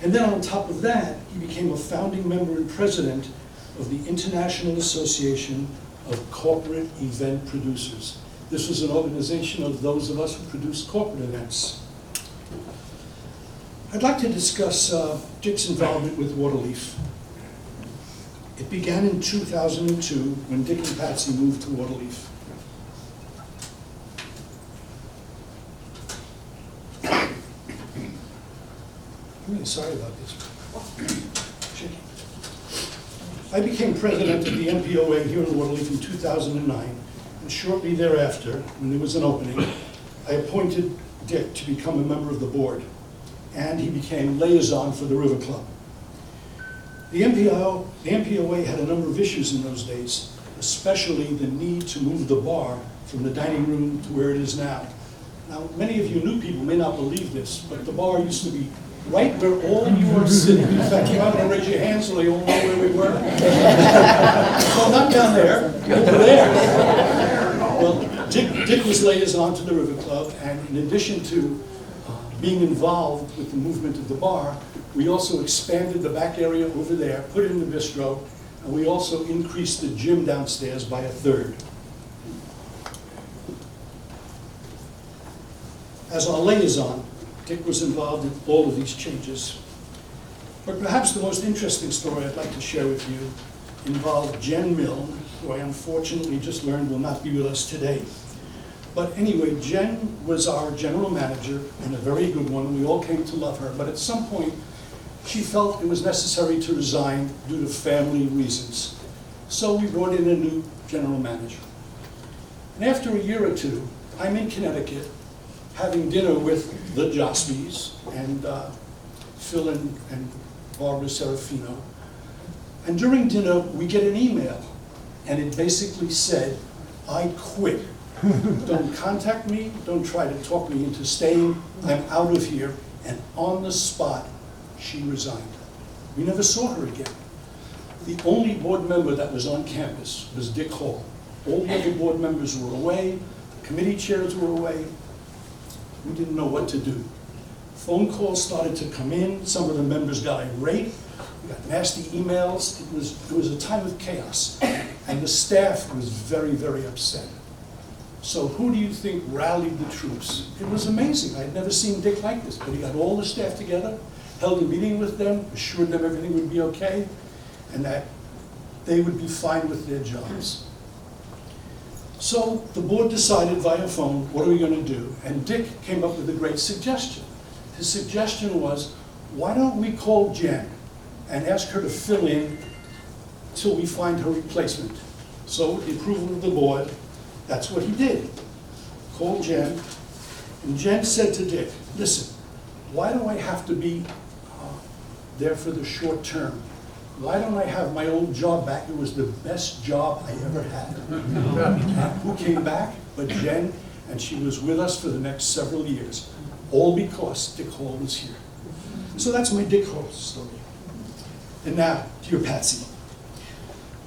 And then on top of that, he became a founding member and president of the International Association of Corporate Event Producers. This was an organization of those of us who produce corporate events. I'd like to discuss Dick's involvement with Waterleaf. It began in 2002 when Dick and Patsy moved to Waterleaf. I'm really sorry about this. Shaking. I became president of the MPOA here in Waterleaf in 2009, and shortly thereafter, when there was an opening, I appointed Dick to become a member of the board, and he became liaison for the River Club. The MPOA had a number of issues in those days, especially the need to move the bar from the dining room to where it is now. Now, many of you new people may not believe this, but the bar used to be right where all you are sitting. In fact, you want to raise your hands so they all know where we were. So not down there, over there. Well, Dick was liaison to the River Club, and in addition to being involved with the movement of the bar, we also expanded the back area over there, put it in the bistro, and we also increased the gym downstairs by 1/3. As our liaison, Dick was involved in all of these changes. But perhaps the most interesting story I'd like to share with you involved Jen Milne, who I unfortunately just learned will not be with us today. But anyway, Jen was our general manager, and a very good one. We all came to love her. But at some point, she felt it was necessary to resign due to family reasons. So we brought in a new general manager. And after a year or two, I'm in Connecticut, having dinner with the Josbys and Phil and Barbara Serafino. And during dinner, we get an email, and it basically said, "I quit. Don't contact me, don't try to talk me into staying, I'm out of here." And on the spot, she resigned. We never saw her again. The only board member that was on campus was Dick Hall. All the other board members were away, the committee chairs were away. We didn't know what to do. Phone calls started to come in, some of the members got irate, we got nasty emails. It was a time of chaos, and the staff was very, very upset. So who do you think rallied the troops? It was amazing. I had never seen Dick like this, but he got all the staff together, held a meeting with them, assured them everything would be okay, and that they would be fine with their jobs. So the board decided via phone, what are we going to do? And Dick came up with a great suggestion. His suggestion was, why don't we call Jen and ask her to fill in till we find her replacement? So with the approval of the board, that's what he did. Called Jen, and Jen said to Dick, listen, why do I have to be there for the short term? Why don't I have my old job back? It was the best job I ever had. Who came back but Jen, and she was with us for the next several years, all because Dick Hall was here. So that's my Dick Hall story. And now, dear Patsy,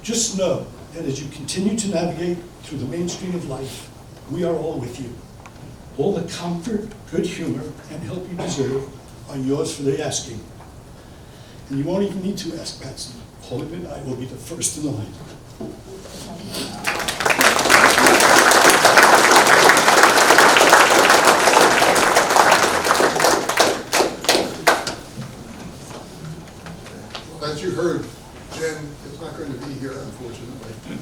just know that as you continue to navigate through the mainstream of life, we are all with you. All the comfort, good humor, and help you deserve are yours for the asking. And you won't even need to ask, Patsy. Holly and I will be the first in line. As you heard, Jen is not going to be here, unfortunately.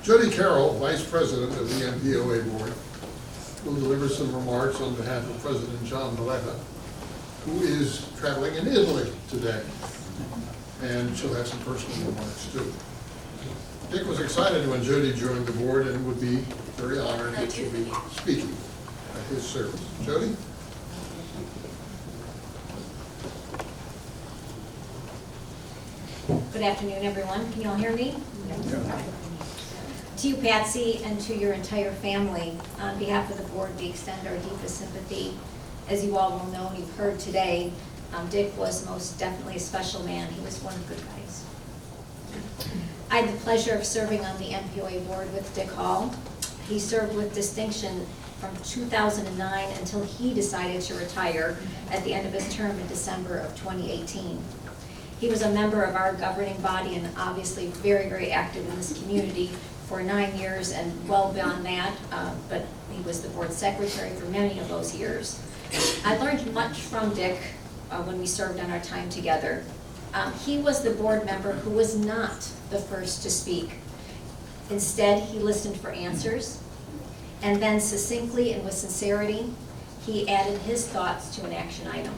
Jody Carroll, Vice President of the MPOA Board, will deliver some remarks on behalf of President John Valletta, who is traveling in Italy today. And she'll have some personal remarks too. Dick was excited when Jody joined the board and would be very honored that she'll be speaking at his service. Jody? Good afternoon, everyone. Can you all hear me? To you, Patsy, and to your entire family, on behalf of the board, we extend our deepest sympathy. As you all will know and you've heard today, Dick was most definitely a special man. He was one of the good guys. I had the pleasure of serving on the MPOA board with Dick Hall. He served with distinction from 2009 until he decided to retire at the end of his term in December of 2018. He was a member of our governing body and obviously very, very active in this community for 9 years and well beyond that, but he was the board secretary for many of those years. I learned much from Dick when we served on our time together. He was the board member who was not the first to speak. Instead, he listened for answers, and then succinctly and with sincerity, he added his thoughts to an action item.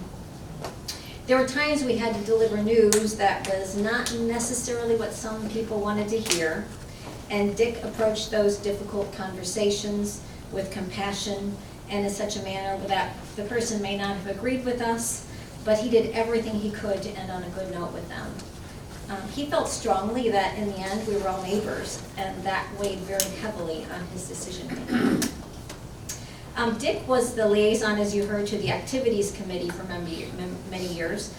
There were times we had to deliver news that was not necessarily what some people wanted to hear, and Dick approached those difficult conversations with compassion and in such a manner that the person may not have agreed with us, but he did everything he could to end on a good note with them. He felt strongly that in the end we were all neighbors, and that weighed very heavily on his decision making. Dick was the liaison, as you heard, to the activities committee for many years.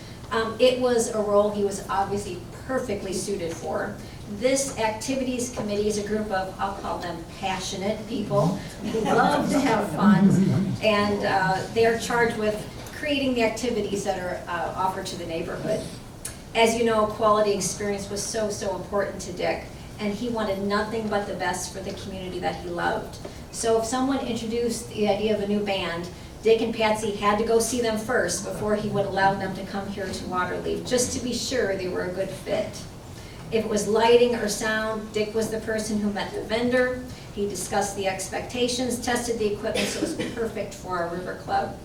It was a role he was obviously perfectly suited for. This activities committee is a group of, I'll call them passionate people who love to have fun, and they are charged with creating the activities that are offered to the neighborhood. As you know, quality experience was so important to Dick, and he wanted nothing but the best for the community that he loved. So if someone introduced the idea of a new band, Dick and Patsy had to go see them first before he would allow them to come here to Waterloo, just to be sure they were a good fit. If it was lighting or sound, Dick was the person who met the vendor. He discussed the expectations, tested the equipment, so it was perfect for our River Club.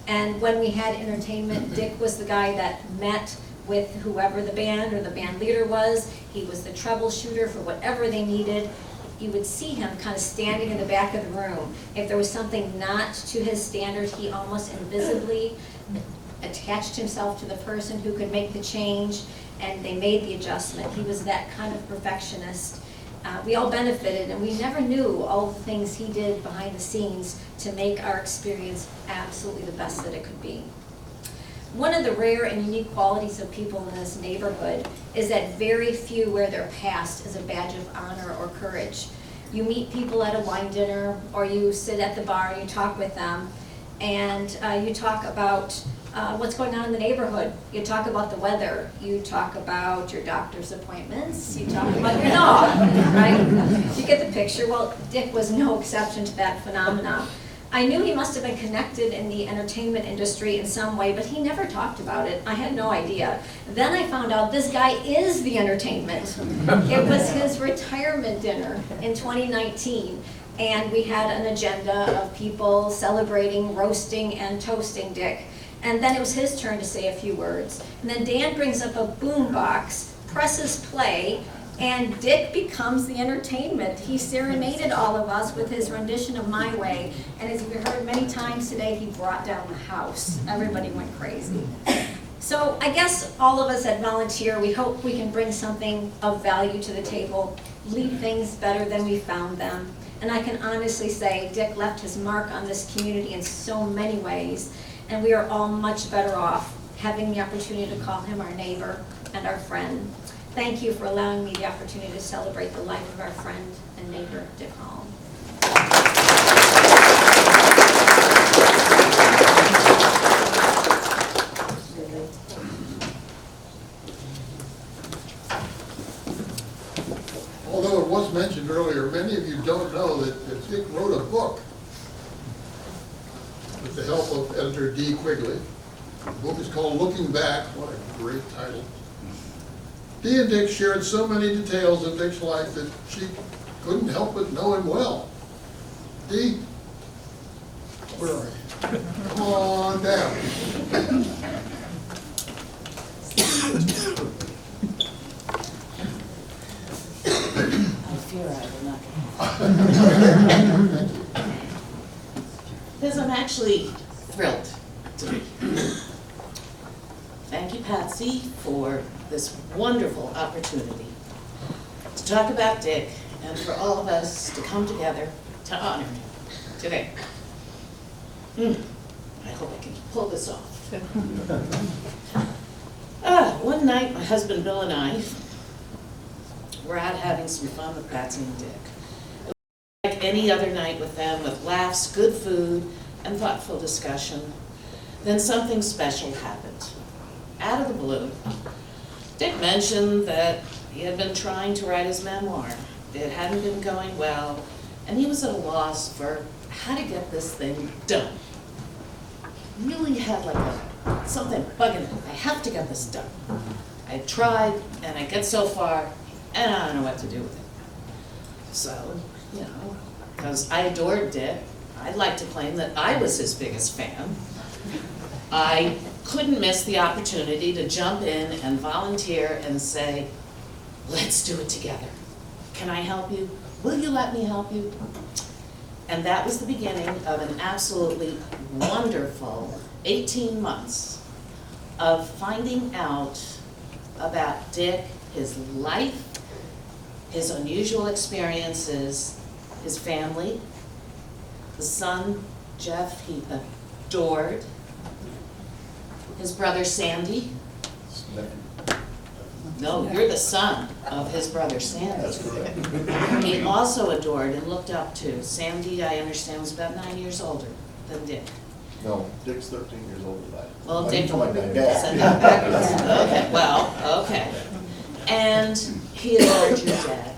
And when we had entertainment, Dick was the guy that met with whoever the band or the band leader was. He was the troubleshooter for whatever they needed. You would see him kind of standing in the back of the room. If there was something not to his standard, he almost invisibly attached himself to the person who could make the change, and they made the adjustment. He was that kind of perfectionist. We all benefited, and we never knew all the things he did behind the scenes to make our experience absolutely the best that it could be. One of the rare and unique qualities of people in this neighborhood is that very few wear their past as a badge of honor or courage. You meet people at a wine dinner, or you sit at the bar and you talk with them, and you talk about what's going on in the neighborhood. You talk about the weather, you talk about your doctor's appointments, you talk about your dog, right? You get the picture. Well, Dick was no exception to that phenomenon. I knew he must have been connected in the entertainment industry in some way, but he never talked about it. I had no idea. Then I found out this guy is the entertainment. It was his retirement dinner in 2019, and we had an agenda of people celebrating, roasting, and toasting Dick. And then it was his turn to say a few words. And then Dan brings up a boom box, presses play, and Dick becomes the entertainment. He serenaded all of us with his rendition of My Way, and as we heard many times today, he brought down the house. Everybody went crazy. So I guess all of us that volunteer, we hope we can bring something of value to the table, leave things better than we found them. And I can honestly say Dick left his mark on this community in so many ways, and we are all much better off having the opportunity to call him our neighbor and our friend. Thank you for allowing me the opportunity to celebrate the life of our friend and neighbor, Dick Holm. Although it was mentioned earlier, many of you don't know that Dick wrote a book with the help of editor Dee Quigley. The book is called Looking Back. What a great title. Dee and Dick shared so many details of Dick's life that she couldn't help but know him well. Dee, where are you? Come on down. I fear I will not. Because I'm actually thrilled to be here. Thank you, Patsy, for this wonderful opportunity to talk about Dick and for all of us to come together to honor him today. I hope I can pull this off. One night, my husband Bill and I were out having some fun with Patsy and Dick. It was like any other night with them, with laughs, good food, and thoughtful discussion. Then something special happened. Out of the blue, Dick mentioned that he had been trying to write his memoir. It hadn't been going well, and he was at a loss for how to get this thing done. Really had like something bugging him. I have to get this done. I tried, and I get so far, and I don't know what to do with it. So, you know, because I adored Dick, I'd like to claim that I was his biggest fan. I couldn't miss the opportunity to jump in and volunteer and say, let's do it together. Can I help you? Will you let me help you? And that was the beginning of an absolutely wonderful 18 months of finding out about Dick, his life, his unusual experiences, his family, the son, Jeff, he adored, his brother Sandy. No, you're the son of his brother Sandy. That's correct. He also adored and looked up to. Sandy, I understand, was about 9 years older than Dick. No, Dick's 13 years older than I am. Well, I Dick. told my dad. Said that backwards. Okay, well, okay. And he adored your dad.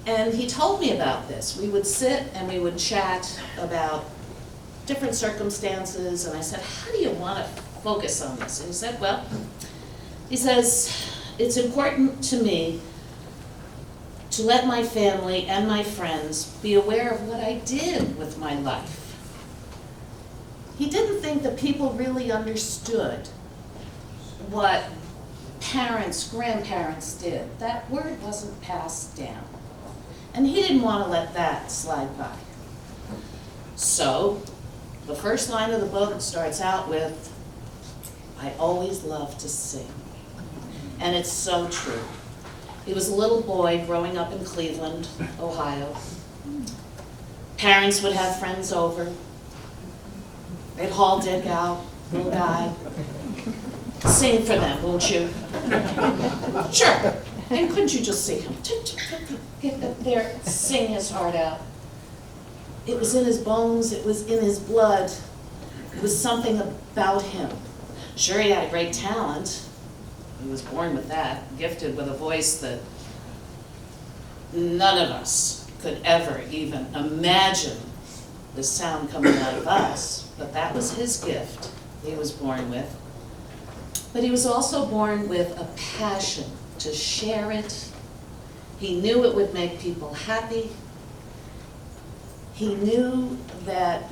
And he told me about this. We would sit and we would chat about different circumstances, and I said, how do you want to focus on this? And he said, well, he says, it's important to me to let my family and my friends be aware of what I did with my life. He didn't think that people really understood what parents, grandparents did. That word wasn't passed down. And he didn't want to let that slide by. So, the first line of the book starts out with, I always loved to sing. And it's so true. He was a little boy growing up in Cleveland, Ohio. Parents would have friends over. They'd haul Dick out, little guy. Sing for them, won't you? Sure. And couldn't you just see him? Get up there, sing his heart out. It was in his bones, it was in his blood. It was something about him. Sure, he had a great talent. He was born with that, gifted with a voice that none of us could ever even imagine the sound coming out of us. But that was his gift he was born with. But he was also born with a passion to share it. He knew it would make people happy. He knew that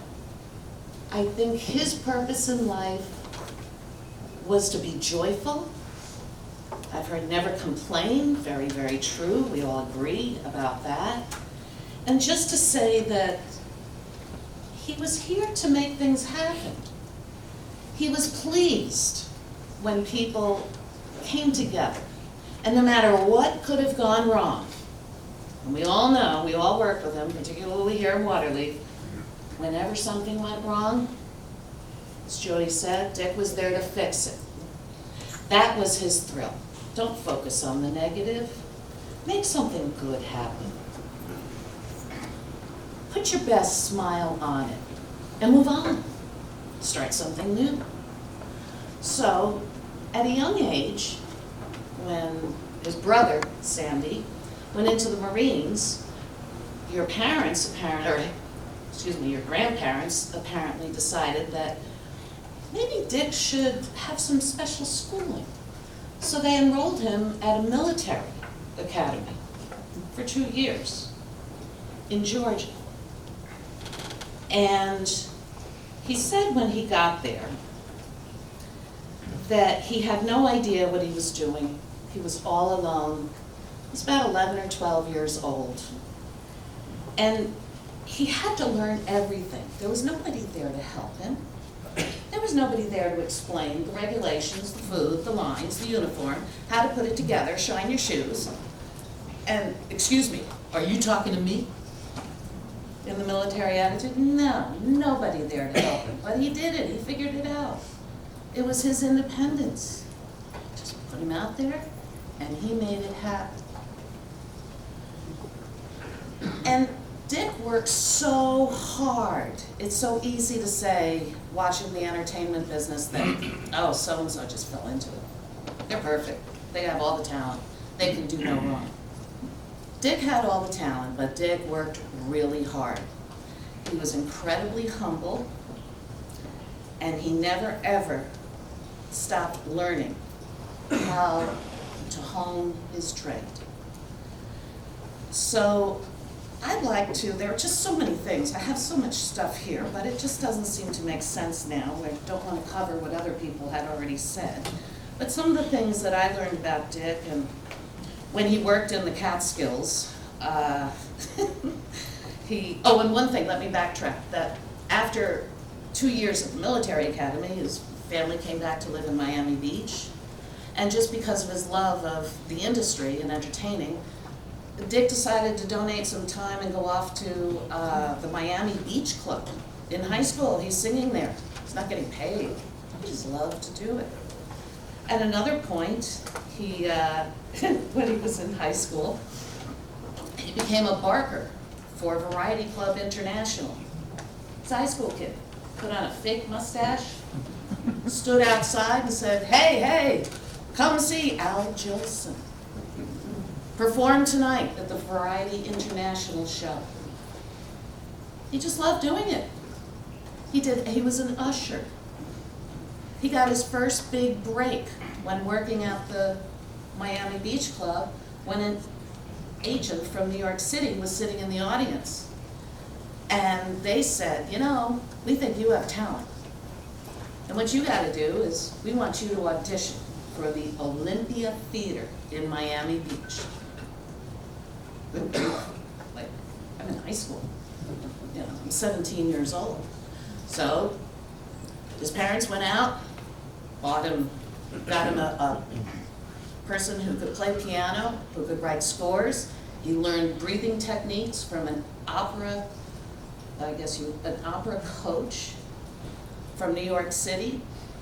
I think his purpose in life was to be joyful. I've heard never complain, very, very true. We all agree about that. And just to say that he was here to make things happen. He was pleased when people came together. And no matter what could have gone wrong, and we all know, we all work with him, particularly here in Waterloo, whenever something went wrong, as Jody said, Dick was there to fix it. That was his thrill. Don't focus on the negative. Make something good happen. Put your best smile on it and move on. Start something new. So, at a young age, when his brother, Sandy, went into the Marines, your grandparents apparently decided that maybe Dick should have some special schooling. So they enrolled him at a military academy for 2 years in Georgia. And he said when he got there that he had no idea what he was doing. He was all alone. He was about 11 or 12 years old. And he had to learn everything. There was nobody there to help him. There was nobody there to explain the regulations, the food, the lines, the uniform, how to put it together, shine your shoes. And, excuse me, are you talking to me? In the military attitude? No, nobody there to help him. But he did it, he figured it out. It was his independence. Just put him out there, and he made it happen. And Dick works so hard. It's so easy to say, watching the entertainment business, that, oh, so-and-so just fell into it. They're perfect. They have all the talent. They can do no wrong. Dick had all the talent, but Dick worked really hard. He was incredibly humble, and he never, ever stopped learning how to hone his trade. So I'd like to, there are just so many things. I have so much stuff here, but it just doesn't seem to make sense now. I don't want to cover what other people had already said. But some of the things that I learned about Dick, and when he worked in the Catskills, and one thing, let me backtrack, that after 2 years at the military academy, his family came back to live in Miami Beach. And just because of his love of the industry and entertaining, Dick decided to donate some time and go off to the Miami Beach Club. In high school, he's singing there. He's not getting paid. He just loved to do it. At another point, he, when he was in high school, he became a barker for Variety Club International. He's a high school kid. Put on a fake mustache, stood outside and said, hey, come see Al Jolson. Performed tonight at the Variety International show. He just loved doing it. He was an usher. He got his first big break when working at the Miami Beach Club, when an agent from New York City was sitting in the audience. And they said, we think you have talent. And what you gotta do is, we want you to audition for the Olympia Theater in Miami Beach. Like, I'm in high school. I'm 17 years old. So his parents went out, bought got him a person who could play piano, who could write scores. He learned breathing techniques from an opera coach from New York City.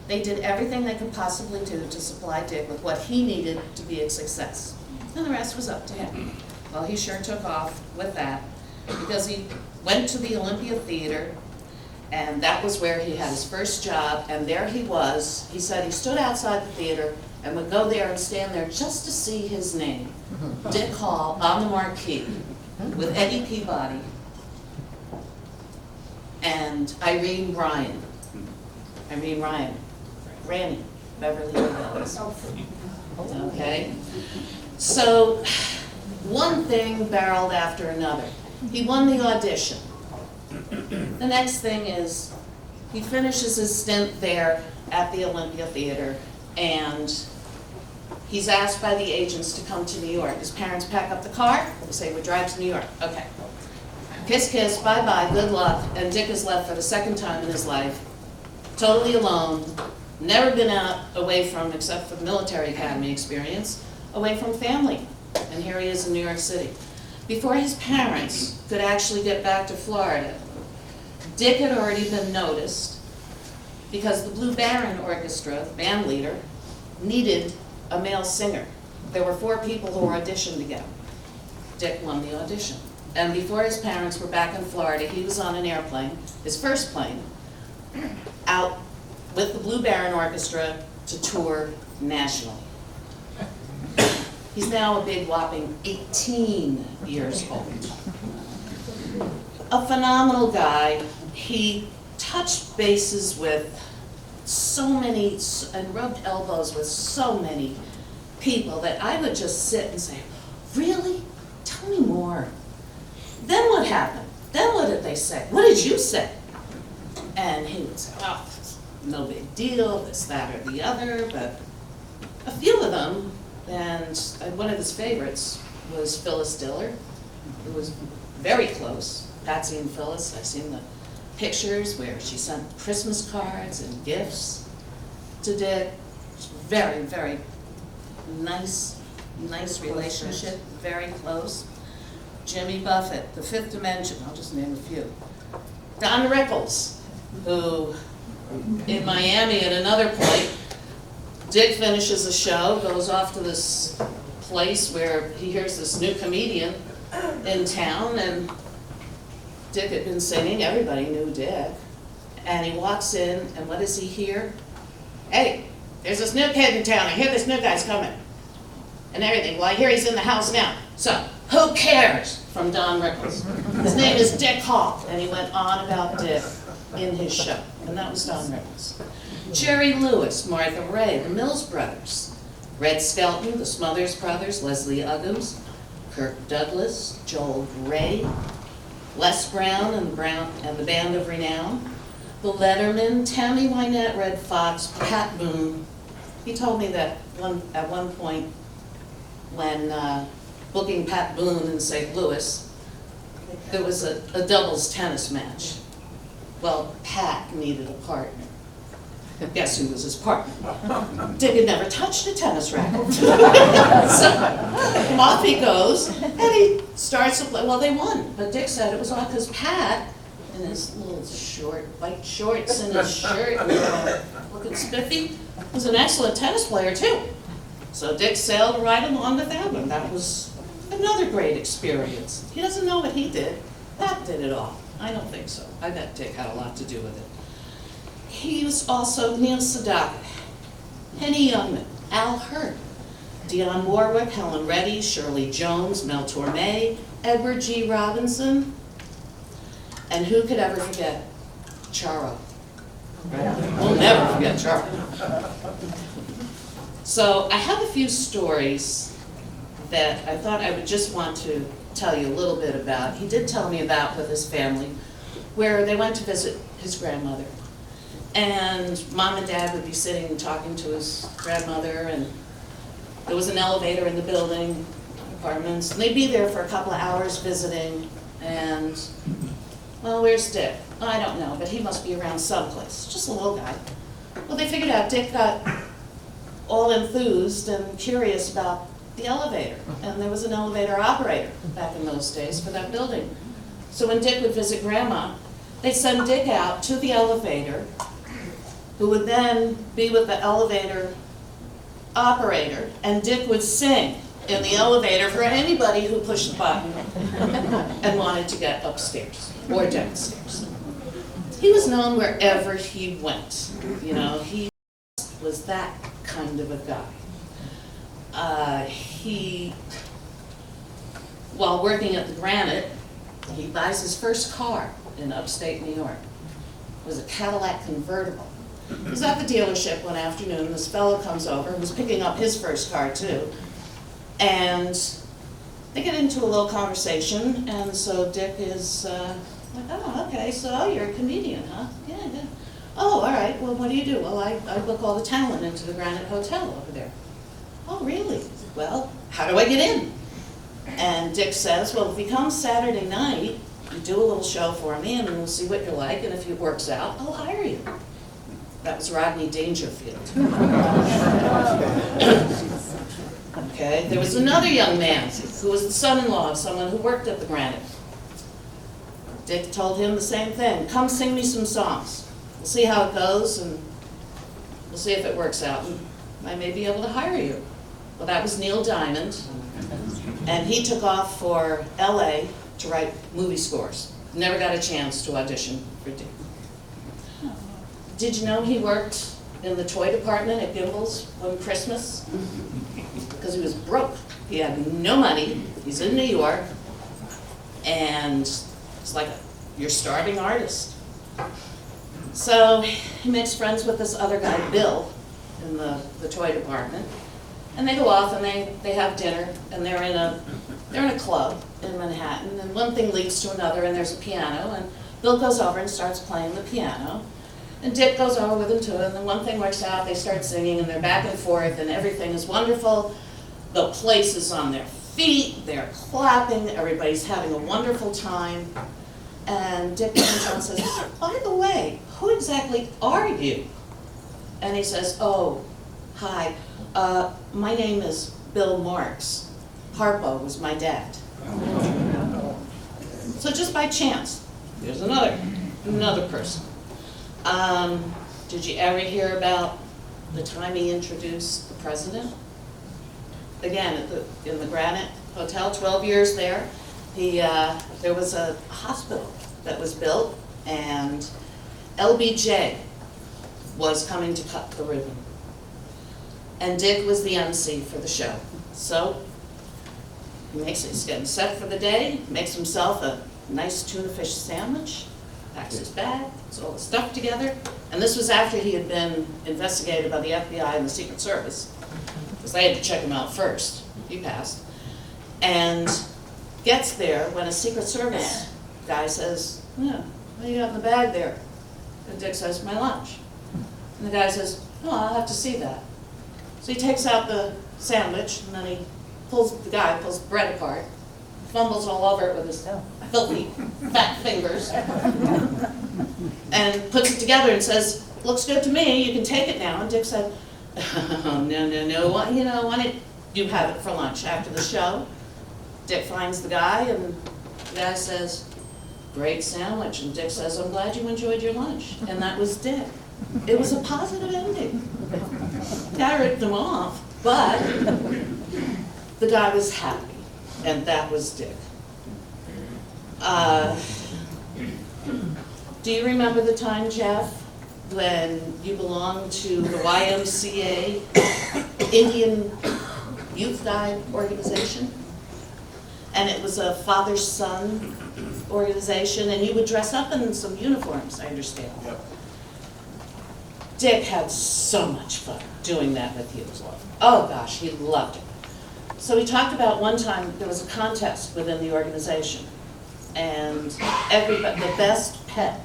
They did everything they could possibly do to supply Dick with what he needed to be a success. And the rest was up to him. Well, he sure took off with that, because he went to the Olympia Theater, and that was where he had his first job, and there he was. He said he stood outside the theater and would go there and stand there just to see his name, Dick Hall, on the marquee, with Eddie Peabody and Irene Ryan, Granny, Beverly Hills. Okay? So, one thing barreled after another. He won the audition. The next thing is, he finishes his stint there at the Olympia Theater, and he's asked by the agents to come to New York. His parents pack up the car, they say, "We drive to New York." Okay. Kiss, kiss, bye-bye, good luck, and Dick is left for the second time in his life, totally alone, never been out away from, except for the military academy experience, away from family. And here he is in New York City. Before his parents could actually get back to Florida, Dick had already been noticed because the Blue Baron Orchestra, the band leader, needed a male singer. There were 4 people who auditioned to get him. Dick won the audition. And before his parents were back in Florida, he was on an airplane, his first plane, out with the Blue Baron Orchestra to tour nationally. He's now a big whopping 18 years old. A phenomenal guy. He touched bases with so many, and rubbed elbows with so many people that I would just sit and say, "Really? Tell me more." Then what happened? Then what did they say? What did you say? And he would say, "Well, no big deal, this, that, or the other," but a few of them, and one of his favorites was Phyllis Diller, who was very close, Patsy and Phyllis. I've seen the pictures where she sent Christmas cards and gifts to Dick. Very, very nice relationship, very close. Jimmy Buffett, The Fifth Dimension, I'll just name a few. Don Rickles, who in Miami at another point, Dick finishes a show, goes off to this place where he hears this new comedian in town, and Dick had been singing, everybody knew Dick. And he walks in, and what does he hear? "Hey, there's this new kid in town, I hear this new guy's coming." And everything, "Well, I hear he's in the house now. So, who cares?" From Don Rickles. His name is Dick Hall, and he went on about Dick in his show, and that was Don Rickles. Jerry Lewis, Martha Ray, the Mills Brothers, Red Skelton, the Smothers Brothers, Leslie Uggams, Kirk Douglas, Joel Gray, Les Brown and the Band of Renown, the Letterman, Tammy Wynette, Red Fox, Pat Boone. He told me that at one point when booking Pat Boone in St. Louis, there was a doubles tennis match. Well, Pat needed a partner. Guess who was his partner? Dick had never touched a tennis racket. So off he goes, and he starts to play. Well, they won, but Dick said it was all because Pat, in his little white shorts and his shirt, looking spiffy, was an excellent tennis player too. So Dick sailed right along with them, and that was another great experience. He doesn't know what he did. Pat did it all. I don't think so. I bet Dick had a lot to do with it. He was also Neil Sedaka, Henny Youngman, Al Hurt, Dionne Warwick, Helen Reddy, Shirley Jones, Mel Torme, Edward G. Robinson, and who could ever forget Charo? Right? We'll never forget Charo. So I have a few stories that I thought I would just want to tell you a little bit about. He did tell me about with his family, where they went to visit his grandmother. And Mom and Dad would be sitting and talking to his grandmother, and there was an elevator in the building, apartments, and they'd be there for a couple of hours visiting, and, well, where's Dick? I don't know, but he must be around someplace, just a little guy. Well, they figured out Dick got all enthused and curious about the elevator. And there was an elevator operator back in those days for that building. So when Dick would visit Grandma, they'd send Dick out to the elevator, who would then be with the elevator operator, and Dick would sing in the elevator for anybody who pushed the button and wanted to get upstairs or downstairs. He was known wherever he went. You know, he was that kind of a guy. While working at the Granite, he buys his first car in upstate New York. It was a Cadillac convertible. He was at the dealership one afternoon. This fellow comes over, who's picking up his first car too. And they get into a little conversation, and so Dick is like, oh, okay, so you're a comedian, huh? Yeah. Oh, all right, well, what do you do? Well, I book all the talent into the Granite Hotel over there. Oh, really? Well, how do I get in? And Dick says, well, if you come Saturday night, you do a little show for me, and we'll see what you're like, and if it works out, I'll hire you. That was Rodney Dangerfield. Okay, there was another young man who was the son-in-law of someone who worked at the Granite. Dick told him the same thing. Come sing me some songs. We'll see how it goes, and we'll see if it works out, and I may be able to hire you. Well, that was Neil Diamond, and he took off for LA to write movie scores. Never got a chance to audition for Dick. Did you know he worked in the toy department at Gimbel's one Christmas? Because he was broke. He had no money. He's in New York, and it's like you're starving artist. So he makes friends with this other guy, Bill, in the toy department, and they go off and they have dinner, and they're in a club in Manhattan, and one thing leads to another, and there's a piano, and Bill goes over and starts playing the piano. And Dick goes over with him too, and then one thing works out, they start singing, and they're back and forth, and everything is wonderful. The place is on their feet, they're clapping, everybody's having a wonderful time. And Dick comes on and says, by the way, who exactly are you? And he says, oh, hi, my name is Bill Marks. Harpo was my dad. So just by chance, there's another person. Did you ever hear about the time he introduced the president? Again, in the Granite Hotel, 12 years there, there was a hospital that was built, and LBJ was coming to cut the ribbon. And Dick was the MC for the show. So he's getting set for the day, makes himself a nice tuna fish sandwich, packs his bag, puts all the stuff together, and this was after he had been investigated by the FBI and the Secret Service, because they had to check him out first. He passed. And gets there when a Secret Service guy says, yeah, what do you got in the bag there? And Dick says, my lunch. And the guy says, oh, I'll have to see that. So he takes out the sandwich, and then the guy pulls the bread apart, fumbles all over it with his filthy fat fingers, and puts it together and says, looks good to me, you can take it now. And Dick said, oh, no, why don't you have it for lunch after the show? Dick finds the guy, and the guy says, great sandwich. And Dick says, I'm glad you enjoyed your lunch. And that was Dick. It was a positive ending. Guy ripped him off, but the guy was happy, and that was Dick. Do you remember the time, Jeff, when you belonged to the YMCA Indian Youth Guide organization? And it was a father-son organization, and you would dress up in some uniforms, I understand. Yep. Dick had so much fun doing that with you. Oh gosh, he loved it. So he talked about one time there was a contest within the organization, and the best pet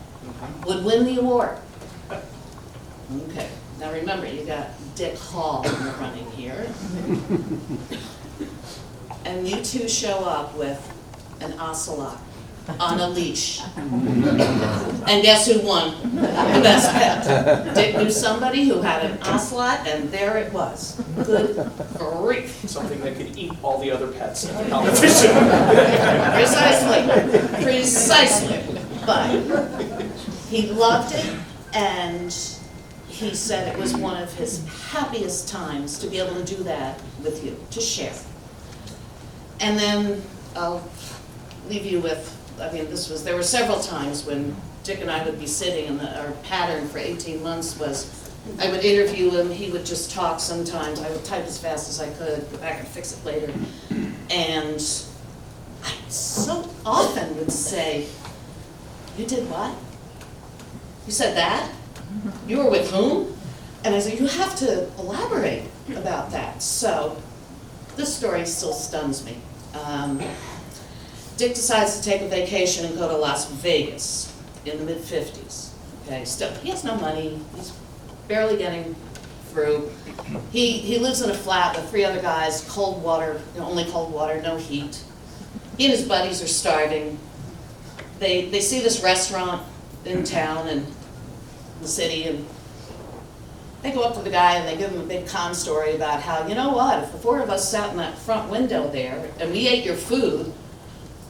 would win the award. Okay, now remember, you got Dick Hall in the running here. And you two show up with an ocelot. on a leash. And guess who won the best pet? Dick knew somebody who had an ocelot, and there it was. Good grief. Something that could eat all the other pets in the competition. Precisely. But he loved it, and he said it was one of his happiest times to be able to do that with you, to share. And then I'll leave you with, there were several times when Dick and I would be sitting, and our pattern for 18 months was, I would interview him, he would just talk sometimes, I would type as fast as I could, go back and fix it later. And I so often would say, "You did what? You said that? You were with whom?" And I said, "You have to elaborate about that." So this story still stuns me. Dick decides to take a vacation and go to Las Vegas in the mid-50s. Okay, still, he has no money, he's barely getting through. He lives in a flat with 3 other guys, cold water, only cold water, no heat. He and his buddies are starving. They see this restaurant in town and the city, and they go up to the guy and they give him a big con story about how, you know what, if the 4 of us sat in that front window there and we ate your food,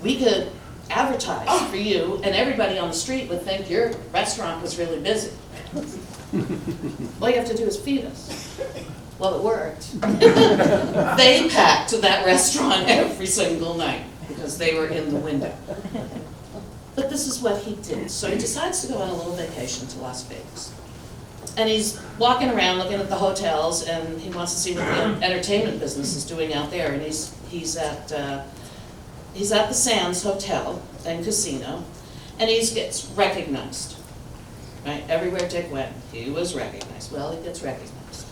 we could advertise for you and everybody on the street would think your restaurant was really busy. All you have to do is feed us. Well, it worked. They packed that restaurant every single night because they were in the window. But this is what he did. So he decides to go on a little vacation to Las Vegas. And he's walking around looking at the hotels, and he wants to see what the entertainment business is doing out there. And he's at the Sands Hotel and Casino, and he gets recognized. Right? Everywhere Dick went, he was recognized. Well, he gets recognized.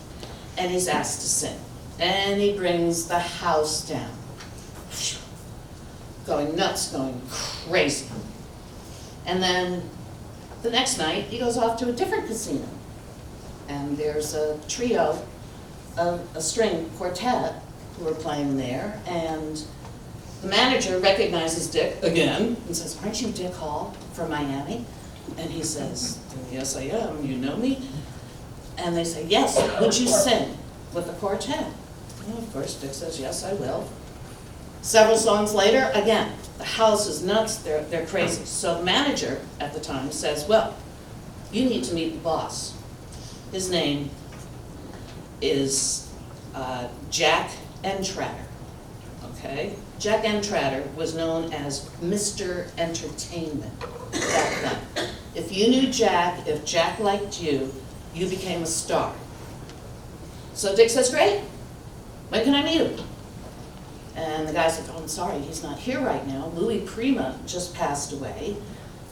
And he's asked to sing. And he brings the house down. Going nuts, going crazy. And then the next night, he goes off to a different casino. And there's a trio, a string quartet who are playing there. And the manager recognizes Dick again and says, "Aren't you Dick Hall from Miami?" And he says, "Yes, I am. You know me?" And they say, "Yes, would you sing with the quartet?" Well, of course, Dick says, "Yes, I will." Several songs later, again, the house is nuts, they're crazy. So the manager at the time says, "Well, you need to meet the boss. His name is Jack Entratter." Okay? Jack Entratter was known as Mr. Entertainment back then. If you knew Jack, if Jack liked you, you became a star. So Dick says, "Great, when can I meet him?" And the guy said, "Oh, I'm sorry, he's not here right now. Louis Prima just passed away,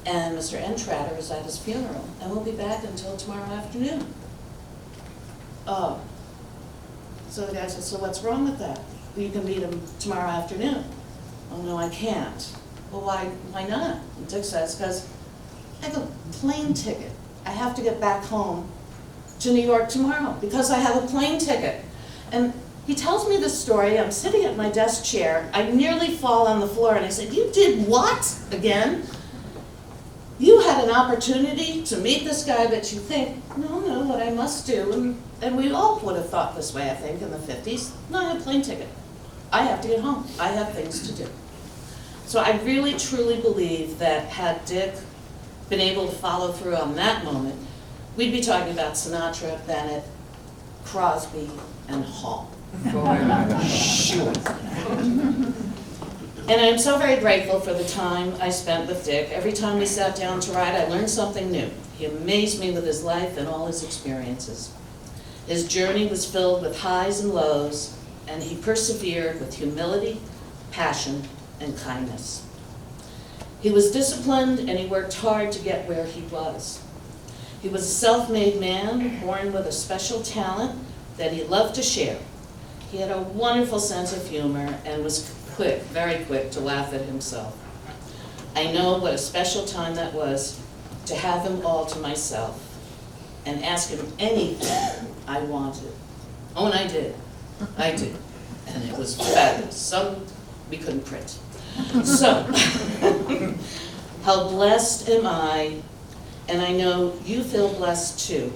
and Mr. Entratter is at his funeral, and won't be back until tomorrow afternoon." Oh. So the guy said, "So what's wrong with that? You can meet him tomorrow afternoon." "Oh, no, I can't." "Well, why not?" And Dick says, "Because I have a plane ticket. I have to get back home to New York tomorrow because I have a plane ticket." And he tells me this story. I'm sitting at my desk chair. I nearly fall on the floor, and I said, "You did what again? You had an opportunity to meet this guy, but you think, no, what I must do," and we all would have thought this way, I think, in the 50s. "No, I have a plane ticket. I have to get home. I have things to do." So I really, truly believe that had Dick been able to follow through on that moment, we'd be talking about Sinatra, Bennett, Crosby, and Hall. For sure. And I'm so very grateful for the time I spent with Dick. Every time we sat down to write, I learned something new. He amazed me with his life and all his experiences. His journey was filled with highs and lows, and he persevered with humility, passion, and kindness. He was disciplined, and he worked hard to get where he was. He was a self-made man, born with a special talent that he loved to share. He had a wonderful sense of humor and was quick, very quick, to laugh at himself. I know what a special time that was to have him all to myself and ask him anything I wanted. Oh, and I did. And it was fabulous. Some we couldn't print. So, how blessed am I, and I know you feel blessed too,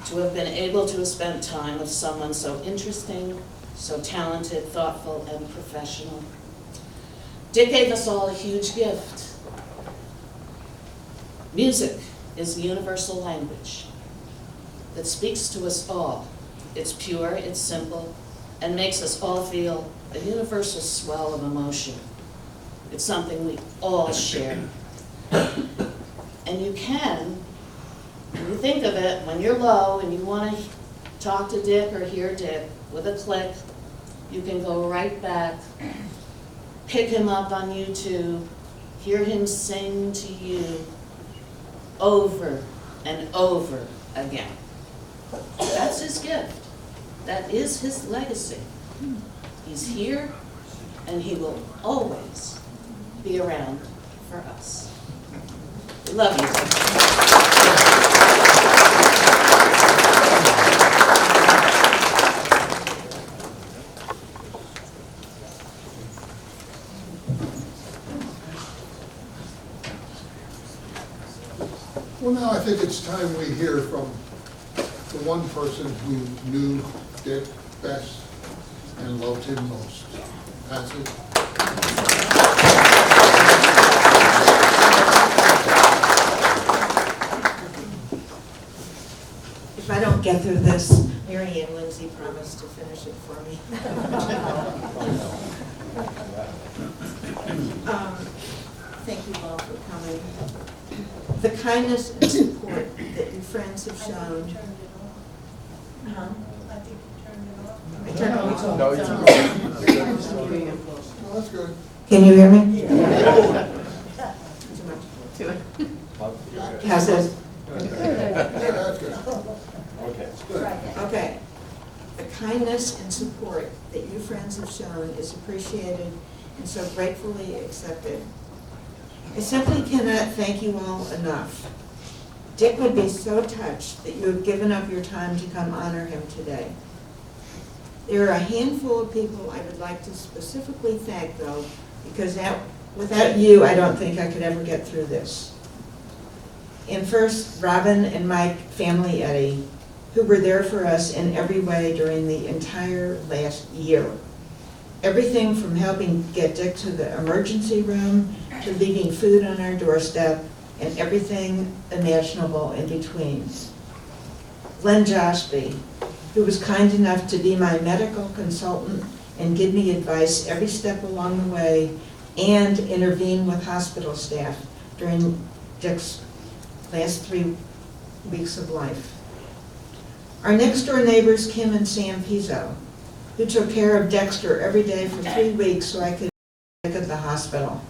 to have been able to have spent time with someone so interesting, so talented, thoughtful, and professional. Dick gave us all a huge gift. Music is the universal language that speaks to us all. It's pure, it's simple, and makes us all feel a universal swell of emotion. It's something we all share. And you can, when you think of it, when you're low and you want to talk to Dick or hear Dick, with a click, you can go right back, pick him up on YouTube, hear him sing to you over and over again. That's his gift. That is his legacy. He's here, and he will always be around for us. We love you. Well, now I think it's time we hear from the one person who knew Dick best and loved him most. Patsy? If I don't get through this, Mary Ann Lindsay promised to finish it for me. Thank you all for coming. The kindness and support that your friends have shown. Huh? I turned it off. No, it's Well, that's good. Can you hear me? Too much. How's this? Yeah, that's good. Okay. The kindness and support that you friends have shown is appreciated and so gratefully accepted. I simply cannot thank you all enough. Dick would be so touched that you have given up your time to come honor him today. There are a handful of people I would like to specifically thank, though, because without you, I don't think I could ever get through this. And first, Robin and Mike, Family Eddie, who were there for us in every way during the entire last year. Everything from helping get Dick to the emergency room, to leaving food on our doorstep, and everything imaginable in between. Glenn Joshby, who was kind enough to be my medical consultant and give me advice every step along the way, and intervene with hospital staff during Dick's last 3 weeks of life. Our next door neighbors, Kim and Sam Pizzo, who took care of Dexter every day for 3 weeks so I could get at the hospital.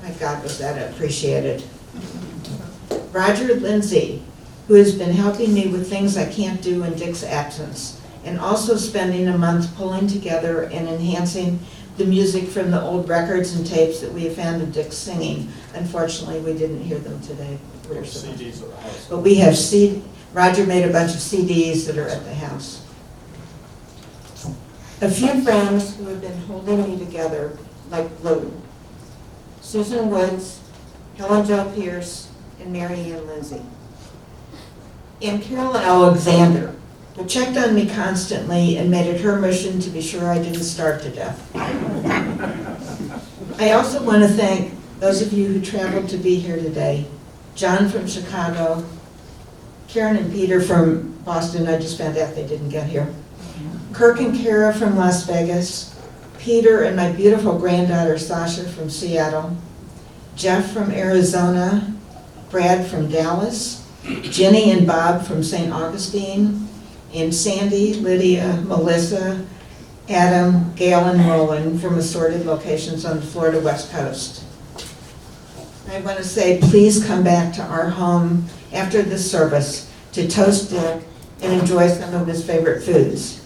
My God, was that appreciated. Roger Lindsay, who has been helping me with things I can't do in Dick's absence, and also spending a month pulling together and enhancing the music from the old records and tapes that we have found of Dick singing. Unfortunately, we didn't hear them today. CDs at the house. But we have Roger made a bunch of CDs that are at the house. A few friends who have been holding me together like glue. Susan Woods, Helen Jo Pierce, and Mary Ann Lindsay. And Carolyn Alexander, who checked on me constantly and made it her mission to be sure I didn't starve to death. I also want to thank those of you who traveled to be here today. John from Chicago, Karen and Peter from Boston, I just found out they didn't get here. Kirk and Kara from Las Vegas, Peter and my beautiful granddaughter Sasha from Seattle, Jeff from Arizona, Brad from Dallas, Jenny and Bob from St. Augustine, and Sandy, Lydia, Melissa, Adam, Gail, and Roland from assorted locations on the Florida West Coast. I want to say, please come back to our home after this service to toast Dick and enjoy some of his favorite foods.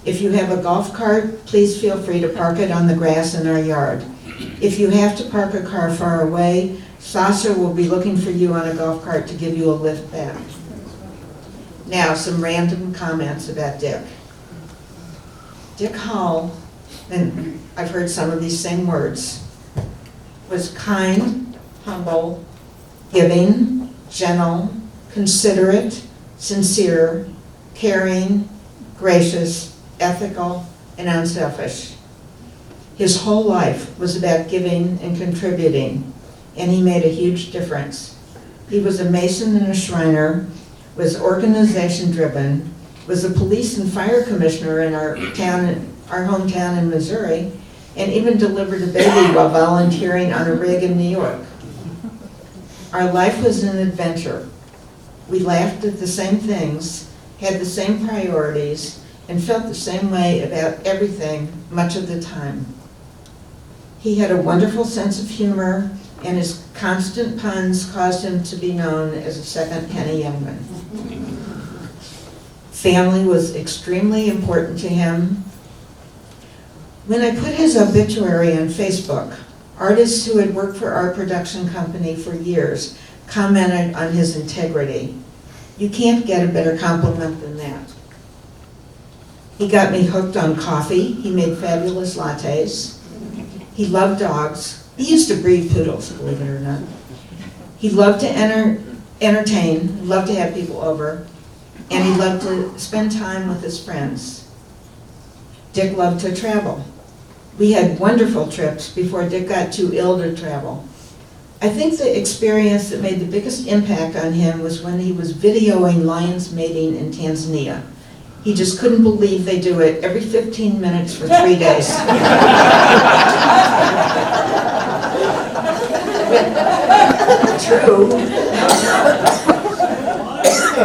If you have a golf cart, please feel free to park it on the grass in our yard. If you have to park a car far away, Sasha will be looking for you on a golf cart to give you a lift back. Now, some random comments about Dick. Dick Hull and I've heard some of these same words, was kind, humble, giving, gentle, considerate, sincere, caring, gracious, ethical, and unselfish. His whole life was about giving and contributing, and he made a huge difference. He was a mason and a Shriner, was organization-driven, was a police and fire commissioner in our hometown in Missouri, and even delivered a baby while volunteering on a rig in New York. Our life was an adventure. We laughed at the same things, had the same priorities, and felt the same way about everything much of the time. He had a wonderful sense of humor, and his constant puns caused him to be known as a second Henny Youngman. Family was extremely important to him. When I put his obituary on Facebook, artists who had worked for our production company for years commented on his integrity. You can't get a better compliment than that. He got me hooked on coffee. He made fabulous lattes. He loved dogs. He used to breed poodles, believe it or not. He loved to entertain, loved to have people over, and he loved to spend time with his friends. Dick loved to travel. We had wonderful trips before Dick got too ill to travel. I think the experience that made the biggest impact on him was when he was videoing lions mating in Tanzania. He just couldn't believe they do it every 15 minutes for 3 days. True.